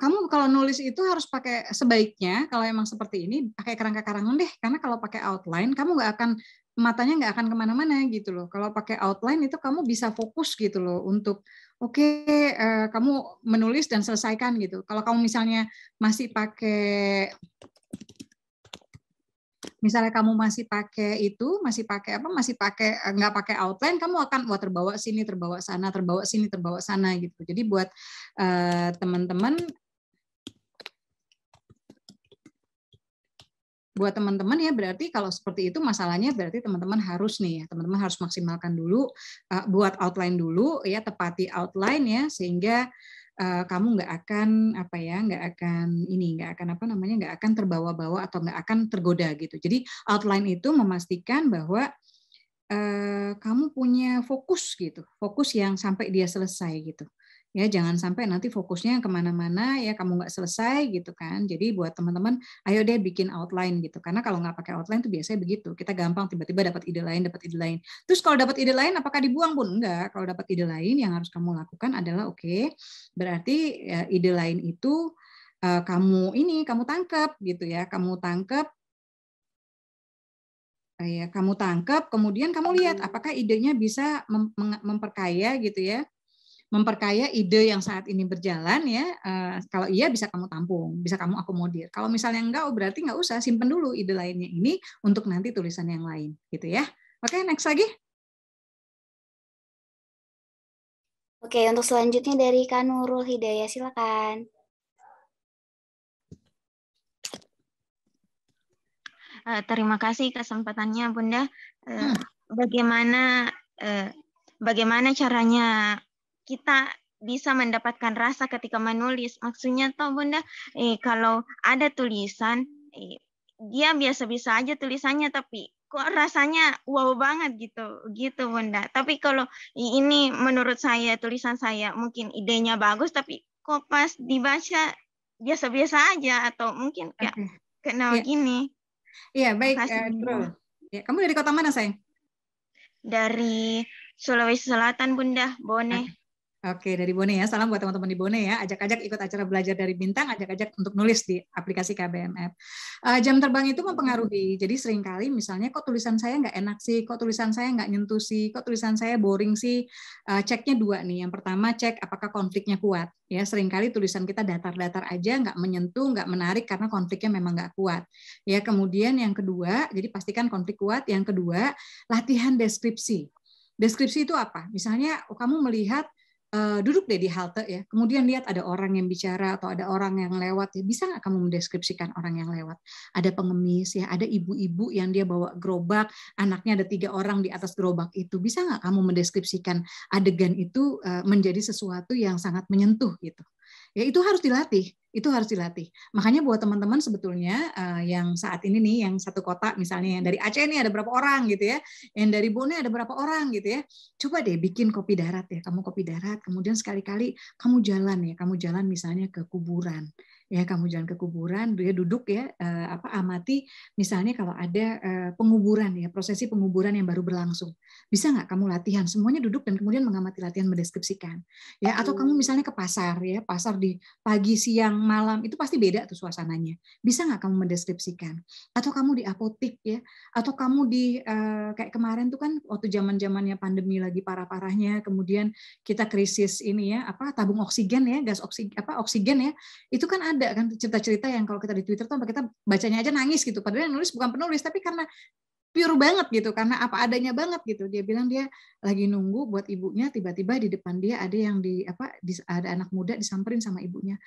kamu kalau nulis itu harus pakai sebaiknya kalau emang seperti ini pakai kerangka karangan deh, karena kalau pakai outline kamu nggak akan matanya nggak akan kemana-mana gitu loh. Kalau pakai outline itu kamu bisa fokus gitu loh untuk kamu menulis dan selesaikan gitu. Kalau kamu misalnya masih pakai nggak pakai outline, kamu akan terbawa sini, terbawa sana gitu. Jadi buat teman-teman ya, berarti kalau seperti itu masalahnya berarti teman-teman harus maksimalkan dulu, buat outline dulu ya, tepati outline ya, sehingga kamu nggak akan terbawa-bawa atau nggak akan tergoda gitu. Jadi outline itu memastikan bahwa kamu punya fokus gitu, fokus yang sampai dia selesai gitu. Ya, jangan sampai nanti fokusnya kemana-mana ya kamu nggak selesai gitu kan. Jadi buat teman-teman, ayo deh bikin outline gitu. Karena kalau nggak pakai outline tuh biasanya begitu. Kita gampang tiba-tiba dapat ide lain. Terus kalau dapat ide lain, apakah dibuang Bun? Enggak. Kalau dapat ide lain, yang harus kamu lakukan adalah berarti ya, ide lain itu kamu tangkap gitu ya. Kamu tangkap, kemudian kamu lihat apakah idenya bisa memperkaya gitu ya. Memperkaya ide yang saat ini berjalan ya, kalau iya bisa kamu tampung, bisa kamu akomodir. Kalau misalnya enggak, berarti nggak usah, simpen dulu ide lainnya ini untuk nanti tulisan yang lain, gitu ya. Oke, next lagi. Oke, untuk selanjutnya dari Kak Nurul Hidayah, silakan. Terima kasih kesempatannya, Bunda. Bagaimana caranya kita bisa mendapatkan rasa ketika menulis? Maksudnya toh Bunda, kalau ada tulisan, dia biasa-biasa aja tulisannya, tapi kok rasanya wow banget gitu Bunda. Tapi kalau ini menurut saya, tulisan saya mungkin idenya bagus, tapi kok pas dibaca biasa-biasa aja atau mungkin kayak Oke. kenal Iya. gini. Iya, baik. Makasih, Bunda. Nurul. Ya, kamu dari kota mana, sayang? Dari Sulawesi Selatan, Bunda, Bone. Oke, dari Bone ya. Salam buat teman-teman di Bone ya. Ajak-ajak ikut acara belajar dari bintang, ajak-ajak untuk nulis di aplikasi KBMF. Jam terbang itu mempengaruhi. Jadi seringkali misalnya kok tulisan saya nggak enak sih, kok tulisan saya nggak nyentuh sih, kok tulisan saya boring sih. Ceknya dua nih. Yang pertama cek apakah konfliknya kuat. Ya, seringkali tulisan kita datar-datar aja, nggak menyentuh, nggak menarik karena konfliknya memang nggak kuat. Ya, kemudian yang kedua, jadi pastikan konflik kuat. Yang kedua, latihan deskripsi. Deskripsi itu apa? Misalnya kamu melihat duduk deh di halte ya, kemudian lihat ada orang yang bicara atau ada orang yang lewat ya, bisa nggak kamu mendeskripsikan orang yang lewat? Ada pengemis ya, ada ibu-ibu yang dia bawa gerobak, anaknya ada 3 orang di atas gerobak itu, bisa nggak kamu mendeskripsikan adegan itu menjadi sesuatu yang sangat menyentuh gitu? Ya itu harus dilatih. Itu harus dilatih. Makanya buat teman-teman sebetulnya yang saat ini nih, yang satu kota misalnya, yang dari Aceh nih ada berapa orang gitu ya, yang dari Bone ada berapa orang gitu ya, coba deh bikin kopi darat ya, kamu kopi darat, kemudian sekali-kali kamu jalan misalnya ke kuburan, ya kamu jalan ke kuburan, dia duduk ya, amati misalnya kalau ada penguburan ya, prosesi penguburan yang baru berlangsung, bisa nggak kamu latihan, semuanya duduk dan kemudian mengamati latihan mendeskripsikan, ya atau kamu misalnya ke pasar ya, pasar di pagi, siang, malam, itu pasti beda tuh suasananya. Bisa nggak kamu mendeskripsikan? Atau kamu di apotik ya, atau kamu di kayak kemarin tuh kan waktu zaman-zamannya pandemi lagi parah-parahnya, kemudian kita krisis ini ya, tabung oksigen ya, gas oksigen ya, itu kan ada kan cerita-cerita yang kalau kita di Twitter tuh kita bacanya aja nangis gitu. Padahal yang nulis bukan penulis, tapi karena pure banget gitu, karena apa adanya banget gitu. Dia bilang dia lagi nunggu buat ibunya, tiba-tiba di depan dia ada yang ada anak muda disamperin sama ibunya,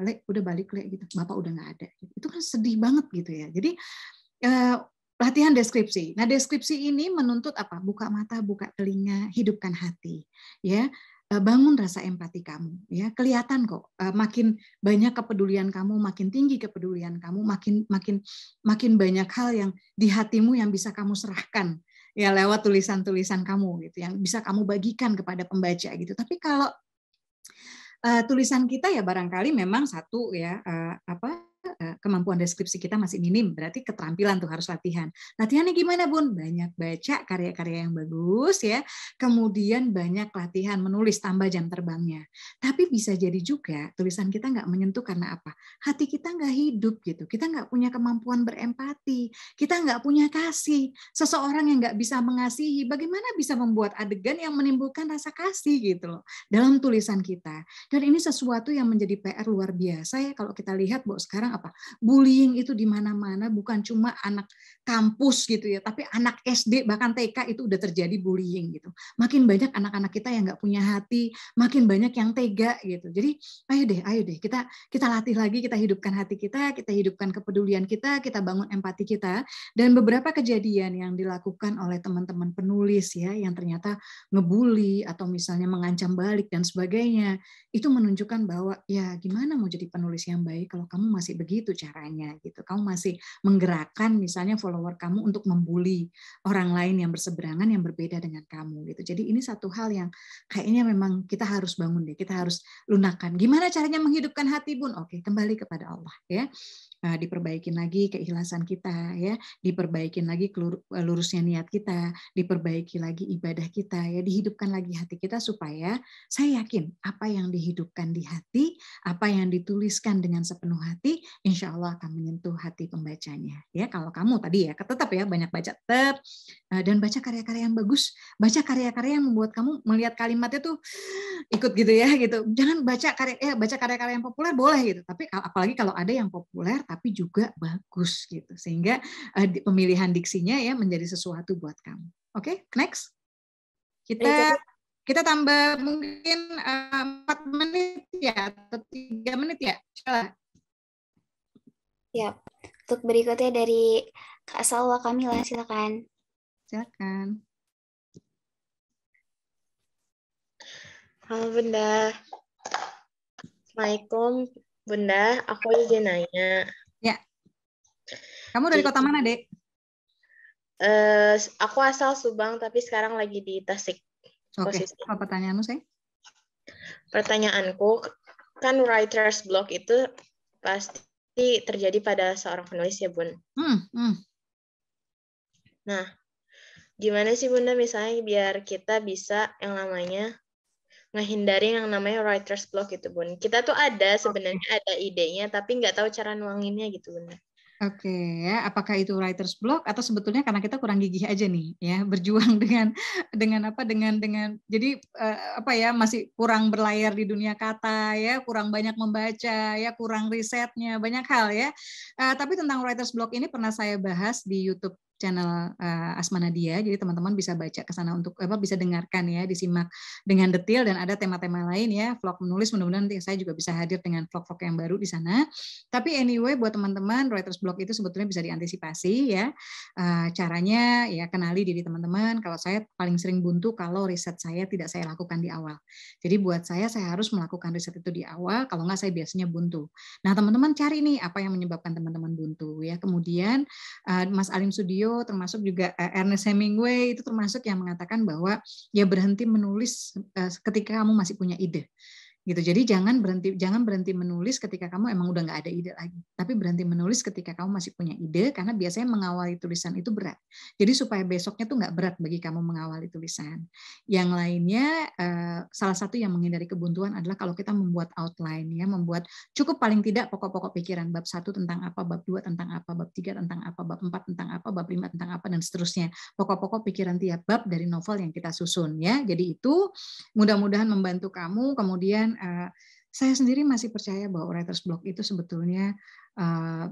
Le, udah balik Le gitu, bapak udah nggak ada. Itu kan sedih banget gitu ya. Jadi latihan deskripsi. Nah deskripsi ini menuntut apa? Buka mata, buka telinga, hidupkan hati, ya. Bangun rasa empati kamu, ya kelihatan kok. Makin banyak kepedulian kamu, makin tinggi kepedulian kamu, makin banyak hal yang di hatimu yang bisa kamu serahkan, ya lewat tulisan-tulisan kamu gitu, yang bisa kamu bagikan kepada pembaca gitu. Tapi kalau tulisan kita ya barangkali memang satu ya kemampuan deskripsi kita masih minim, berarti keterampilan tuh harus latihan. Latihannya gimana Bun? Banyak baca karya-karya yang bagus ya, kemudian banyak latihan menulis, tambah jam terbangnya. Tapi bisa jadi juga tulisan kita nggak menyentuh karena apa? Hati kita nggak hidup gitu, kita nggak punya kemampuan berempati, kita nggak punya kasih. Seseorang yang nggak bisa mengasihi, bagaimana bisa membuat adegan yang menimbulkan rasa kasih gitu loh dalam tulisan kita. Dan ini sesuatu yang menjadi PR luar biasa ya kalau kita lihat bahwa sekarang bullying itu di mana-mana, bukan cuma anak kampus gitu ya, tapi anak SD bahkan TK itu udah terjadi bullying gitu. Makin banyak anak-anak kita yang nggak punya hati, makin banyak yang tega gitu. Jadi ayo deh kita latih lagi, kita hidupkan hati kita hidupkan kepedulian kita bangun empati kita. Dan beberapa kejadian yang dilakukan oleh teman-teman penulis ya, yang ternyata ngebully atau misalnya mengancam balik dan sebagainya, itu menunjukkan bahwa ya gimana mau jadi penulis yang baik kalau kamu masih begitu caranya gitu. Kamu masih menggerakkan misalnya follower kamu untuk membuli orang lain yang berseberangan yang berbeda dengan kamu gitu. Jadi ini satu hal yang kayaknya memang kita harus bangun deh, kita harus lunakan. Gimana caranya menghidupkan hati Bun? Oke, kembali kepada Allah ya. Diperbaikin lagi keikhlasan kita ya, diperbaikin lagi lurusnya niat kita, diperbaiki lagi ibadah kita ya, dihidupkan lagi hati kita supaya saya yakin apa yang dihidupkan di hati, apa yang dituliskan dengan sepenuh hati, insya Allah akan menyentuh hati pembacanya. Ya, kalau kamu tadi ya tetap ya banyak baca tetap dan baca karya-karya yang bagus, baca karya-karya yang membuat kamu melihat kalimatnya tuh ikut gitu ya gitu. Jangan baca karya-karya yang populer boleh gitu, tapi apalagi kalau ada yang populer tapi juga bagus gitu, sehingga pemilihan diksinya ya menjadi sesuatu buat kamu. Oke, next kita tambah mungkin 4 menit ya atau 3 menit ya. Ya, untuk berikutnya dari Kak Salwa Kamila, silakan. Silakan. Halo Bunda. Assalamualaikum Bunda, aku izin nanya. Ya. Kamu dari kota mana, Dek? Aku asal Subang tapi sekarang lagi di Tasik. Oke, apa pertanyaanmu, sayang? Pertanyaanku, kan writer's block itu pasti terjadi pada seorang penulis ya, Bun. Nah, gimana sih Bunda misalnya biar kita bisa yang namanya ngehindari yang namanya writer's block itu, Bun. Kita tuh sebenarnya ada idenya, tapi nggak tahu cara nuanginnya gitu, Bunda. Oke, ya, apakah itu writer's block atau sebetulnya karena kita kurang gigih aja nih, ya, berjuang dengan jadi apa ya, masih kurang berlayar di dunia kata, ya, kurang banyak membaca, ya, kurang risetnya, banyak hal, ya. Tapi tentang writer's block ini pernah saya bahas di YouTube channel Asma Nadia, jadi teman-teman bisa baca ke sana untuk bisa dengarkan, ya, disimak dengan detail, dan ada tema-tema lain, ya, vlog menulis, mudah-mudahan nanti saya juga bisa hadir dengan vlog-vlog yang baru di sana. Tapi anyway, buat teman-teman, writer's block itu sebetulnya bisa diantisipasi, ya. Caranya ya kenali diri teman-teman. Kalau saya paling sering buntu kalau riset saya tidak saya lakukan di awal. Jadi buat saya harus melakukan riset itu di awal, kalau nggak saya biasanya buntu. Nah, teman-teman cari nih apa yang menyebabkan teman-teman buntu, ya. Kemudian Mas Alim Sudio, termasuk juga Ernest Hemingway, itu termasuk yang mengatakan bahwa ya berhenti menulis ketika kamu masih punya ide. Gitu. Jadi jangan berhenti menulis ketika kamu emang udah nggak ada ide lagi, tapi berhenti menulis ketika kamu masih punya ide, karena biasanya mengawali tulisan itu berat. Jadi supaya besoknya tuh nggak berat bagi kamu mengawali tulisan. Yang lainnya, salah satu yang menghindari kebuntuan adalah kalau kita membuat outline, ya, membuat cukup paling tidak pokok-pokok pikiran, bab 1 tentang apa, bab 2 tentang apa, bab 3 tentang apa, bab 4 tentang apa, bab 5 tentang apa, dan seterusnya. Pokok-pokok pikiran tiap bab dari novel yang kita susun, ya. Jadi itu mudah-mudahan membantu kamu. Kemudian saya sendiri masih percaya bahwa writer's block itu sebetulnya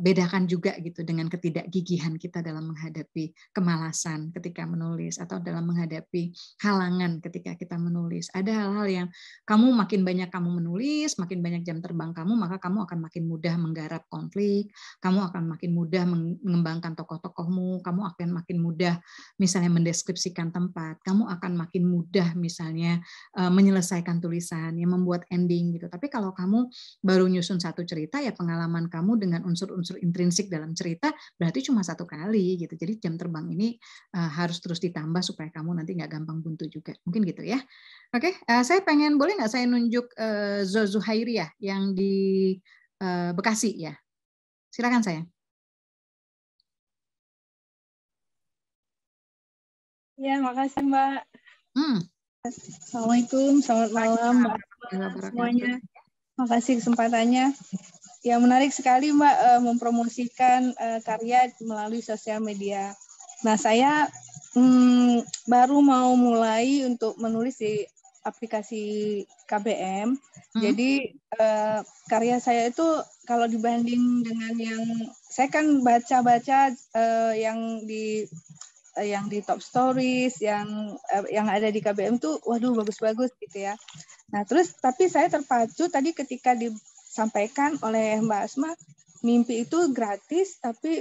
bedakan juga gitu dengan ketidakgigihan kita dalam menghadapi kemalasan ketika menulis atau dalam menghadapi halangan ketika kita menulis. Ada hal-hal yang kamu makin banyak kamu menulis, makin banyak jam terbang kamu, maka kamu akan makin mudah menggarap konflik, kamu akan makin mudah mengembangkan tokoh-tokohmu, kamu akan makin mudah misalnya mendeskripsikan tempat, kamu akan makin mudah misalnya menyelesaikan tulisan, yang membuat ending gitu. Tapi kalau kamu baru nyusun satu cerita, ya pengalaman kamu dengan unsur-unsur intrinsik dalam cerita berarti cuma satu kali gitu. Jadi jam terbang ini harus terus ditambah supaya kamu nanti nggak gampang buntu juga. Mungkin gitu ya. Oke, saya boleh nggak saya nunjuk Zuhairiyah yang di Bekasi ya. Silakan saya. Ya, makasih Mbak. Assalamualaikum, selamat malam Mbak semuanya. Makasih kesempatannya. Ya, menarik sekali Mbak mempromosikan karya melalui sosial media. Nah, saya baru mau mulai untuk menulis di aplikasi KBM. Jadi karya saya itu kalau dibanding dengan yang saya kan baca-baca yang di Top Stories, yang ada di KBM tuh, waduh bagus-bagus gitu ya. Nah terus tapi saya terpacu tadi ketika disampaikan oleh Mbak Asma, mimpi itu gratis, tapi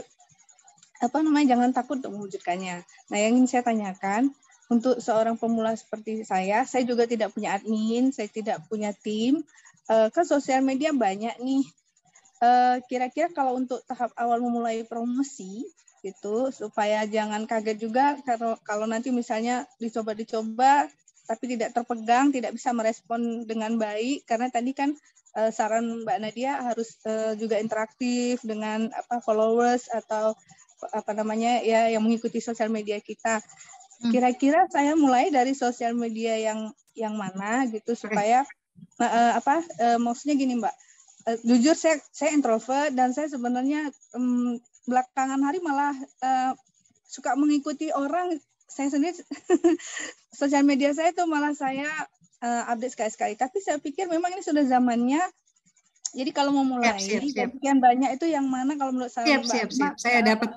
jangan takut untuk mewujudkannya. Nah yang ingin saya tanyakan, untuk seorang pemula seperti saya juga tidak punya admin, saya tidak punya tim, ke sosial media banyak nih. Kira-kira kalau untuk tahap awal memulai promosi, gitu, supaya jangan kaget juga kalau nanti misalnya dicoba-dicoba tapi tidak terpegang, tidak bisa merespon dengan baik, karena tadi kan saran Mbak Nadia harus juga interaktif dengan followers atau ya yang mengikuti sosial media kita. Kira-kira saya mulai dari sosial media yang mana gitu supaya maksudnya gini Mbak, jujur saya introvert dan saya sebenarnya belakangan hari malah suka mengikuti orang. Saya sendiri sosial media saya itu malah saya update sekali-sekali. Tapi saya pikir memang ini sudah zamannya. Jadi kalau mau mulai, sekian banyak itu yang mana kalau menurut saya? Siap. Saya dapat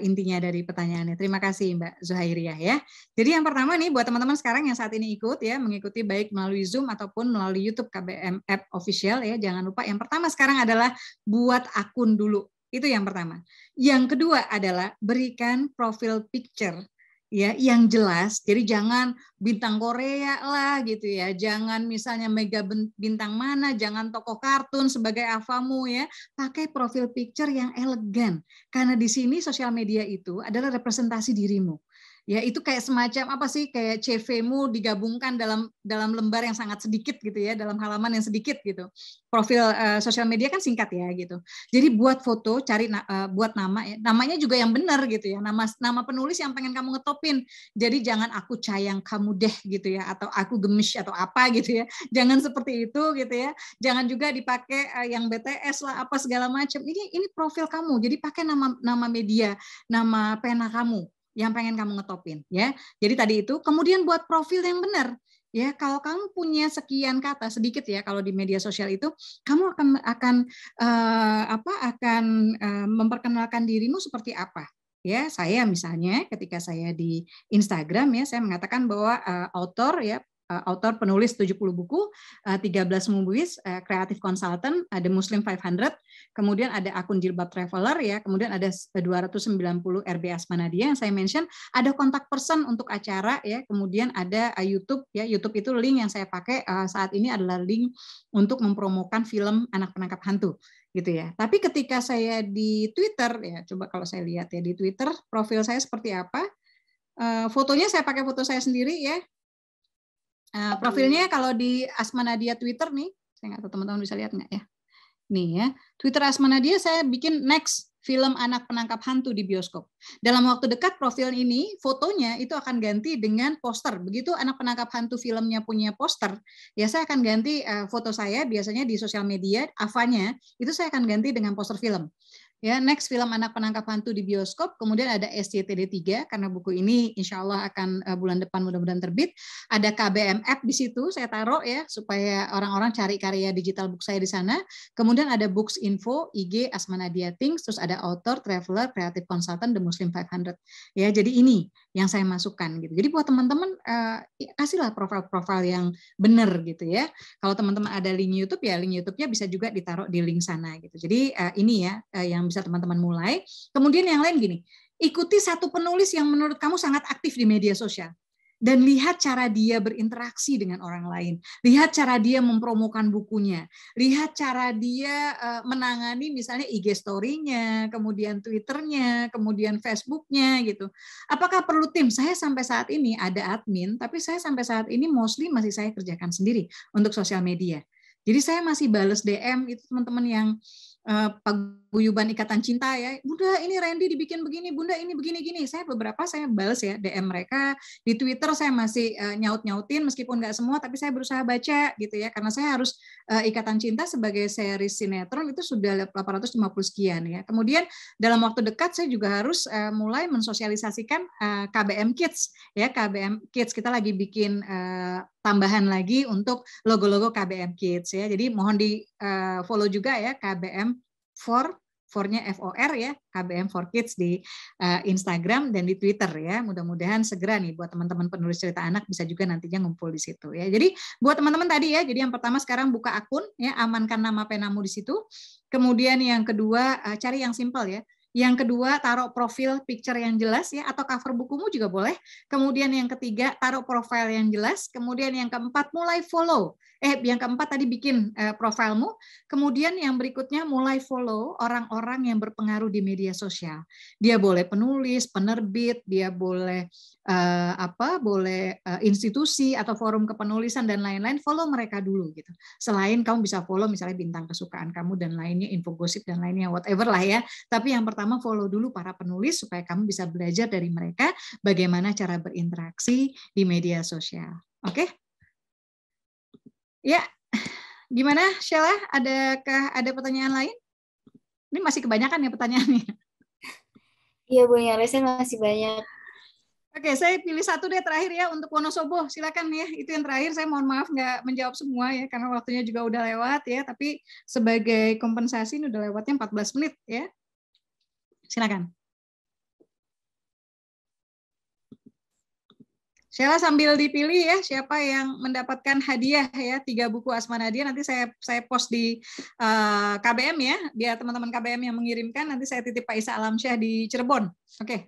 intinya dari pertanyaannya. Terima kasih Mbak Zuhairiyah ya. Jadi yang pertama nih buat teman-teman sekarang yang saat ini mengikuti baik melalui Zoom ataupun melalui YouTube KBM App Official ya. Jangan lupa yang pertama sekarang adalah buat akun dulu. Itu yang pertama. Yang kedua adalah berikan profil picture ya yang jelas. Jadi jangan bintang Korea lah gitu ya. Jangan misalnya mega bintang mana, jangan tokoh kartun sebagai avamu ya. Pakai profil picture yang elegan. Karena di sini sosial media itu adalah representasi dirimu. Ya, itu kayak semacam apa sih, kayak CV-mu digabungkan dalam lembar yang sangat sedikit gitu ya, dalam halaman yang sedikit gitu. Profil sosial media kan singkat ya gitu. Jadi buat foto, cari buat nama ya. Namanya juga yang benar gitu ya. Nama penulis yang pengen kamu ngetopin. Jadi jangan aku sayang kamu deh gitu ya, atau aku gemes atau apa gitu ya. Jangan seperti itu gitu ya. Jangan juga dipakai yang BTS lah apa segala macam. Ini profil kamu. Jadi pakai nama media, nama pena kamu yang pengen kamu ngetopin ya. Jadi tadi itu, kemudian buat profil yang benar. Ya, kalau kamu punya sekian kata sedikit ya, kalau di media sosial itu kamu akan memperkenalkan dirimu seperti apa. Ya, saya misalnya ketika saya di Instagram ya, saya mengatakan bahwa author penulis 70 buku, 13 movies, creative consultant, ada Muslim 500, kemudian ada akun Jilbab Traveler ya, kemudian ada 290 RB Asmanadia yang saya mention, ada kontak person untuk acara ya, kemudian ada YouTube ya, YouTube itu link yang saya pakai saat ini adalah link untuk mempromokan film Anak Penangkap Hantu gitu ya. Tapi ketika saya di Twitter ya, coba kalau saya lihat ya di Twitter profil saya seperti apa, fotonya saya pakai foto saya sendiri ya. Profilnya kalau di Asmanadia Twitter nih, saya nggak tahu teman-teman bisa lihat nggak ya. Nih ya, Twitter Asmanadia saya bikin next film Anak Penangkap Hantu di bioskop. Dalam waktu dekat profil ini, fotonya itu akan ganti dengan poster. Begitu Anak Penangkap Hantu filmnya punya poster, ya saya akan ganti foto saya biasanya di sosial media, AVA-nya, itu saya akan ganti dengan poster film. Ya, next film Anak Penangkap Hantu di bioskop, kemudian ada SCTD 3 karena buku ini insya Allah akan bulan depan mudah-mudahan terbit. Ada KBM App di situ saya taruh ya supaya orang-orang cari karya digital book saya di sana. Kemudian ada Books Info, IG Asmanadia Things, terus ada author, traveler, creative consultant, The Muslim 500. Ya, jadi ini yang saya masukkan gitu. Jadi buat teman-teman kasihlah profil-profil yang benar gitu ya. Kalau teman-teman ada link YouTube ya, link YouTube-nya bisa juga ditaruh di link sana gitu. Jadi ini ya yang bisa teman-teman mulai. Kemudian yang lain gini, ikuti satu penulis yang menurut kamu sangat aktif di media sosial. Dan lihat cara dia berinteraksi dengan orang lain. Lihat cara dia mempromokan bukunya. Lihat cara dia menangani misalnya IG story-nya, kemudian Twitter-nya, kemudian Facebook-nya gitu. Apakah perlu tim? Saya sampai saat ini ada admin, tapi saya sampai saat ini mostly masih saya kerjakan sendiri untuk sosial media. Jadi saya masih bales DM itu teman-teman yang paguyuban ikatan cinta ya, Bunda ini Randy dibikin begini, Bunda ini begini-gini. Saya balas ya DM mereka di Twitter, saya masih nyaut-nyautin meskipun nggak semua, tapi saya berusaha baca gitu ya, karena saya harus ikatan cinta sebagai series sinetron itu sudah 850 sekian ya. Kemudian dalam waktu dekat saya juga harus mulai mensosialisasikan KBM Kids ya, KBM Kids kita lagi bikin tambahan lagi untuk logo-logo KBM Kids ya. Jadi mohon di follow juga ya KBM for-nya FOR ya, KBM for Kids di Instagram dan di Twitter ya. Mudah-mudahan segera nih buat teman-teman penulis cerita anak bisa juga nantinya ngumpul di situ ya. Jadi buat teman-teman tadi ya, jadi yang pertama sekarang buka akun ya, amankan nama penamu di situ. Kemudian yang kedua cari yang simpel ya. Yang kedua, taruh profil picture yang jelas ya, atau cover bukumu juga boleh. Kemudian yang ketiga, taruh profil yang jelas. Kemudian yang keempat, mulai follow. Yang keempat tadi bikin profilmu. Kemudian yang berikutnya, mulai follow orang-orang yang berpengaruh di media sosial. Dia boleh penulis, penerbit, dia boleh institusi atau forum kepenulisan dan lain-lain. Follow mereka dulu gitu. Selain kamu bisa follow misalnya bintang kesukaan kamu dan lainnya, info gosip dan lainnya, whatever lah ya. Tapi yang pertama follow dulu para penulis supaya kamu bisa belajar dari mereka bagaimana cara berinteraksi di media sosial. Oke? Ya, gimana Sheila? Ada pertanyaan lain? Ini masih kebanyakan ya pertanyaannya. Iya Bu, yang lainnya masih banyak. Oke, saya pilih satu deh terakhir ya untuk Wonosobo. Silakan ya, itu yang terakhir. Saya mohon maaf nggak menjawab semua ya, karena waktunya juga udah lewat ya. Tapi sebagai kompensasi ini udah lewatnya 14 menit ya. Silakan. Sheila sambil dipilih ya siapa yang mendapatkan hadiah ya 3 buku Asmanadia, nanti saya post di KBM ya, biar teman-teman KBM yang mengirimkan, nanti saya titip Pak Isa Alamsyah di Cirebon. Oke.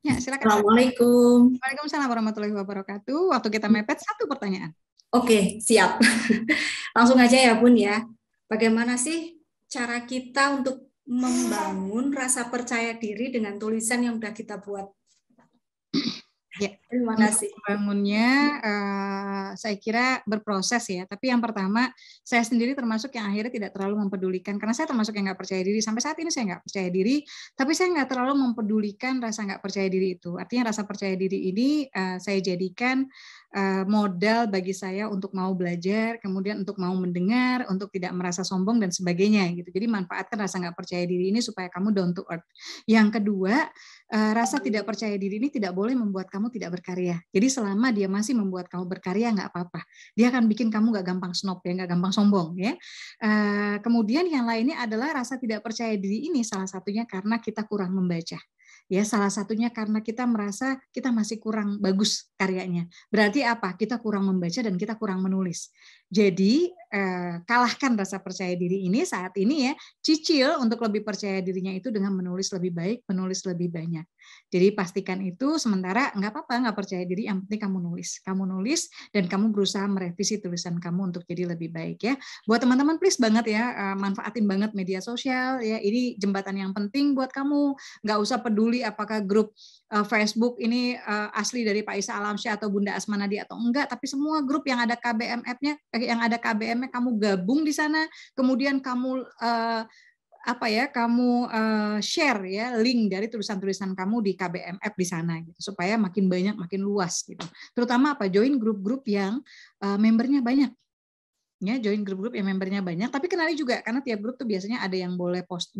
Ya, silakan. Assalamualaikum. Waalaikumsalam warahmatullahi wabarakatuh. Waktu kita mepet, 1 pertanyaan. Oke, siap. Langsung aja ya Bun ya. Bagaimana sih cara kita untuk membangun rasa percaya diri dengan tulisan yang udah kita buat? Ya, terima kasih. Bangunnya saya kira berproses ya. Tapi yang pertama, saya sendiri termasuk yang akhirnya tidak terlalu mempedulikan. Karena saya termasuk yang nggak percaya diri. Sampai saat ini saya nggak percaya diri. Tapi saya nggak terlalu mempedulikan rasa nggak percaya diri itu. Artinya rasa percaya diri ini saya jadikan modal bagi saya untuk mau belajar, kemudian untuk mau mendengar, untuk tidak merasa sombong dan sebagainya gitu. Jadi manfaatkan rasa nggak percaya diri ini supaya kamu down to earth. Yang kedua, rasa tidak percaya diri ini tidak boleh membuat kamu tidak berkarya. Jadi selama dia masih membuat kamu berkarya nggak apa-apa. Dia akan bikin kamu nggak gampang snob ya, nggak gampang sombong ya. Kemudian yang lainnya adalah rasa tidak percaya diri ini salah satunya karena kita kurang membaca. Ya, salah satunya karena kita merasa kita masih kurang bagus karyanya. Berarti apa? Kita kurang membaca dan kita kurang menulis. Jadi kalahkan rasa percaya diri ini saat ini ya, cicil untuk lebih percaya dirinya itu dengan menulis lebih baik, menulis lebih banyak. Jadi pastikan itu, sementara nggak apa-apa, nggak percaya diri, yang penting kamu nulis dan kamu berusaha merevisi tulisan kamu untuk jadi lebih baik ya. Buat teman-teman please banget ya, manfaatin banget media sosial ya, ini jembatan yang penting buat kamu. Nggak usah peduli apakah grup Facebook ini asli dari Pak Isa Alamsyah atau Bunda Asmanadi atau enggak, tapi semua grup yang ada KBM-nya, yang ada KBM-nya kamu gabung di sana, kemudian kamu share ya link dari tulisan-tulisan kamu di KBM App di sana gitu, supaya makin banyak, makin luas gitu. Terutama join grup-grup yang membernya banyak. Ya, join grup-grup yang membernya banyak, tapi kenali juga karena tiap grup tuh biasanya ada yang boleh post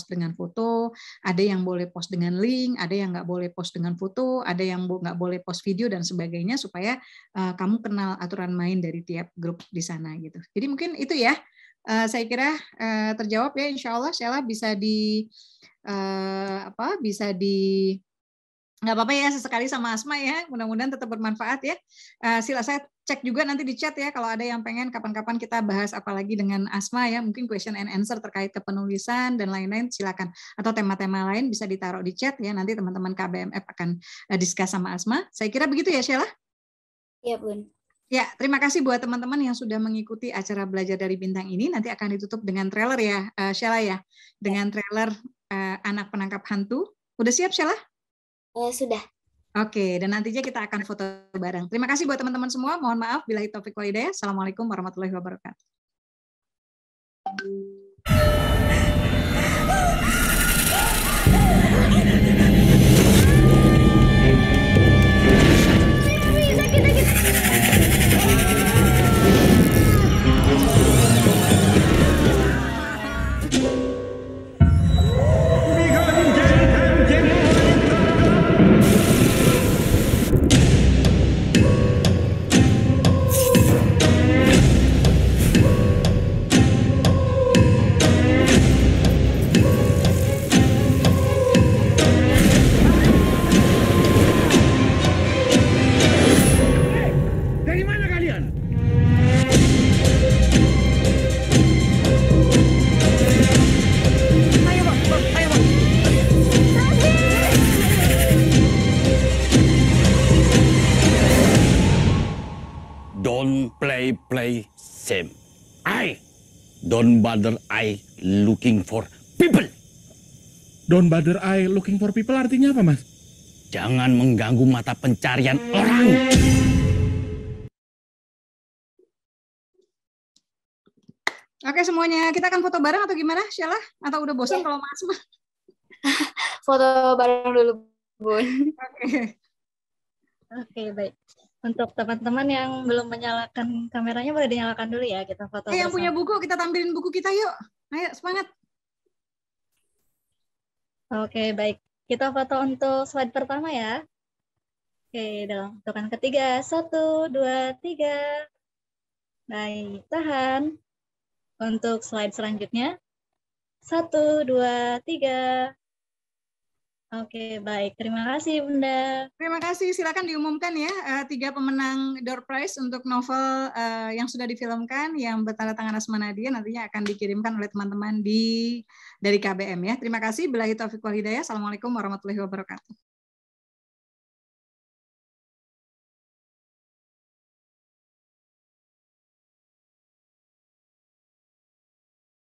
dengan foto, ada yang boleh post dengan link, ada yang nggak boleh post dengan foto, ada yang nggak boleh post video dan sebagainya, supaya kamu kenal aturan main dari tiap grup di sana gitu. Jadi mungkin itu ya, saya kira terjawab ya, insya Allah Sheila bisa nggak apa-apa ya sesekali sama Asma ya, mudah-mudahan tetap bermanfaat ya. Sila saya cek juga nanti di chat ya, kalau ada yang pengen kapan-kapan kita bahas apalagi dengan Asma ya, mungkin question and answer terkait kepenulisan dan lain-lain silakan, atau tema-tema lain bisa ditaruh di chat ya, nanti teman-teman KBMF akan discuss sama Asma. Saya kira begitu ya Sheila? Iya Bun. Ya, terima kasih buat teman-teman yang sudah mengikuti acara Belajar dari Bintang ini. Nanti akan ditutup dengan trailer ya, Sheila ya, dengan trailer Anak Penangkap Hantu. Udah siap Sheila? Sudah. Oke, dan nantinya kita akan foto bareng. Terima kasih buat teman-teman semua. Mohon maaf, billahi taufiq wal hidayah. Assalamualaikum warahmatullahi wabarakatuh. Don't play same. Don't bother I looking for people. Don't bother I looking for people artinya apa, Mas? Jangan mengganggu mata pencarian orang. Oke semuanya, kita akan foto bareng atau gimana, Sheila? Atau udah bosan kalau Mas? Foto bareng dulu, Bun. Oke, baik. Untuk teman-teman yang belum menyalakan kameranya, boleh dinyalakan dulu ya, kita foto yang punya buku, kita tampilin buku kita yuk. Ayo, semangat. Oke, baik. Kita foto untuk slide pertama ya. Oke, dalam hitungan ketiga. 1, 2, 3. Baik, tahan. Untuk slide selanjutnya. 1, 2, 3. Oke, baik. Terima kasih, Bunda. Terima kasih. Silakan diumumkan ya 3 pemenang door prize untuk novel yang sudah difilmkan yang bertanda tangan Asma Nadia, nantinya akan dikirimkan oleh teman-teman dari KBM ya. Terima kasih. Billahi taufiq wal hidayah. Assalamualaikum warahmatullahi wabarakatuh.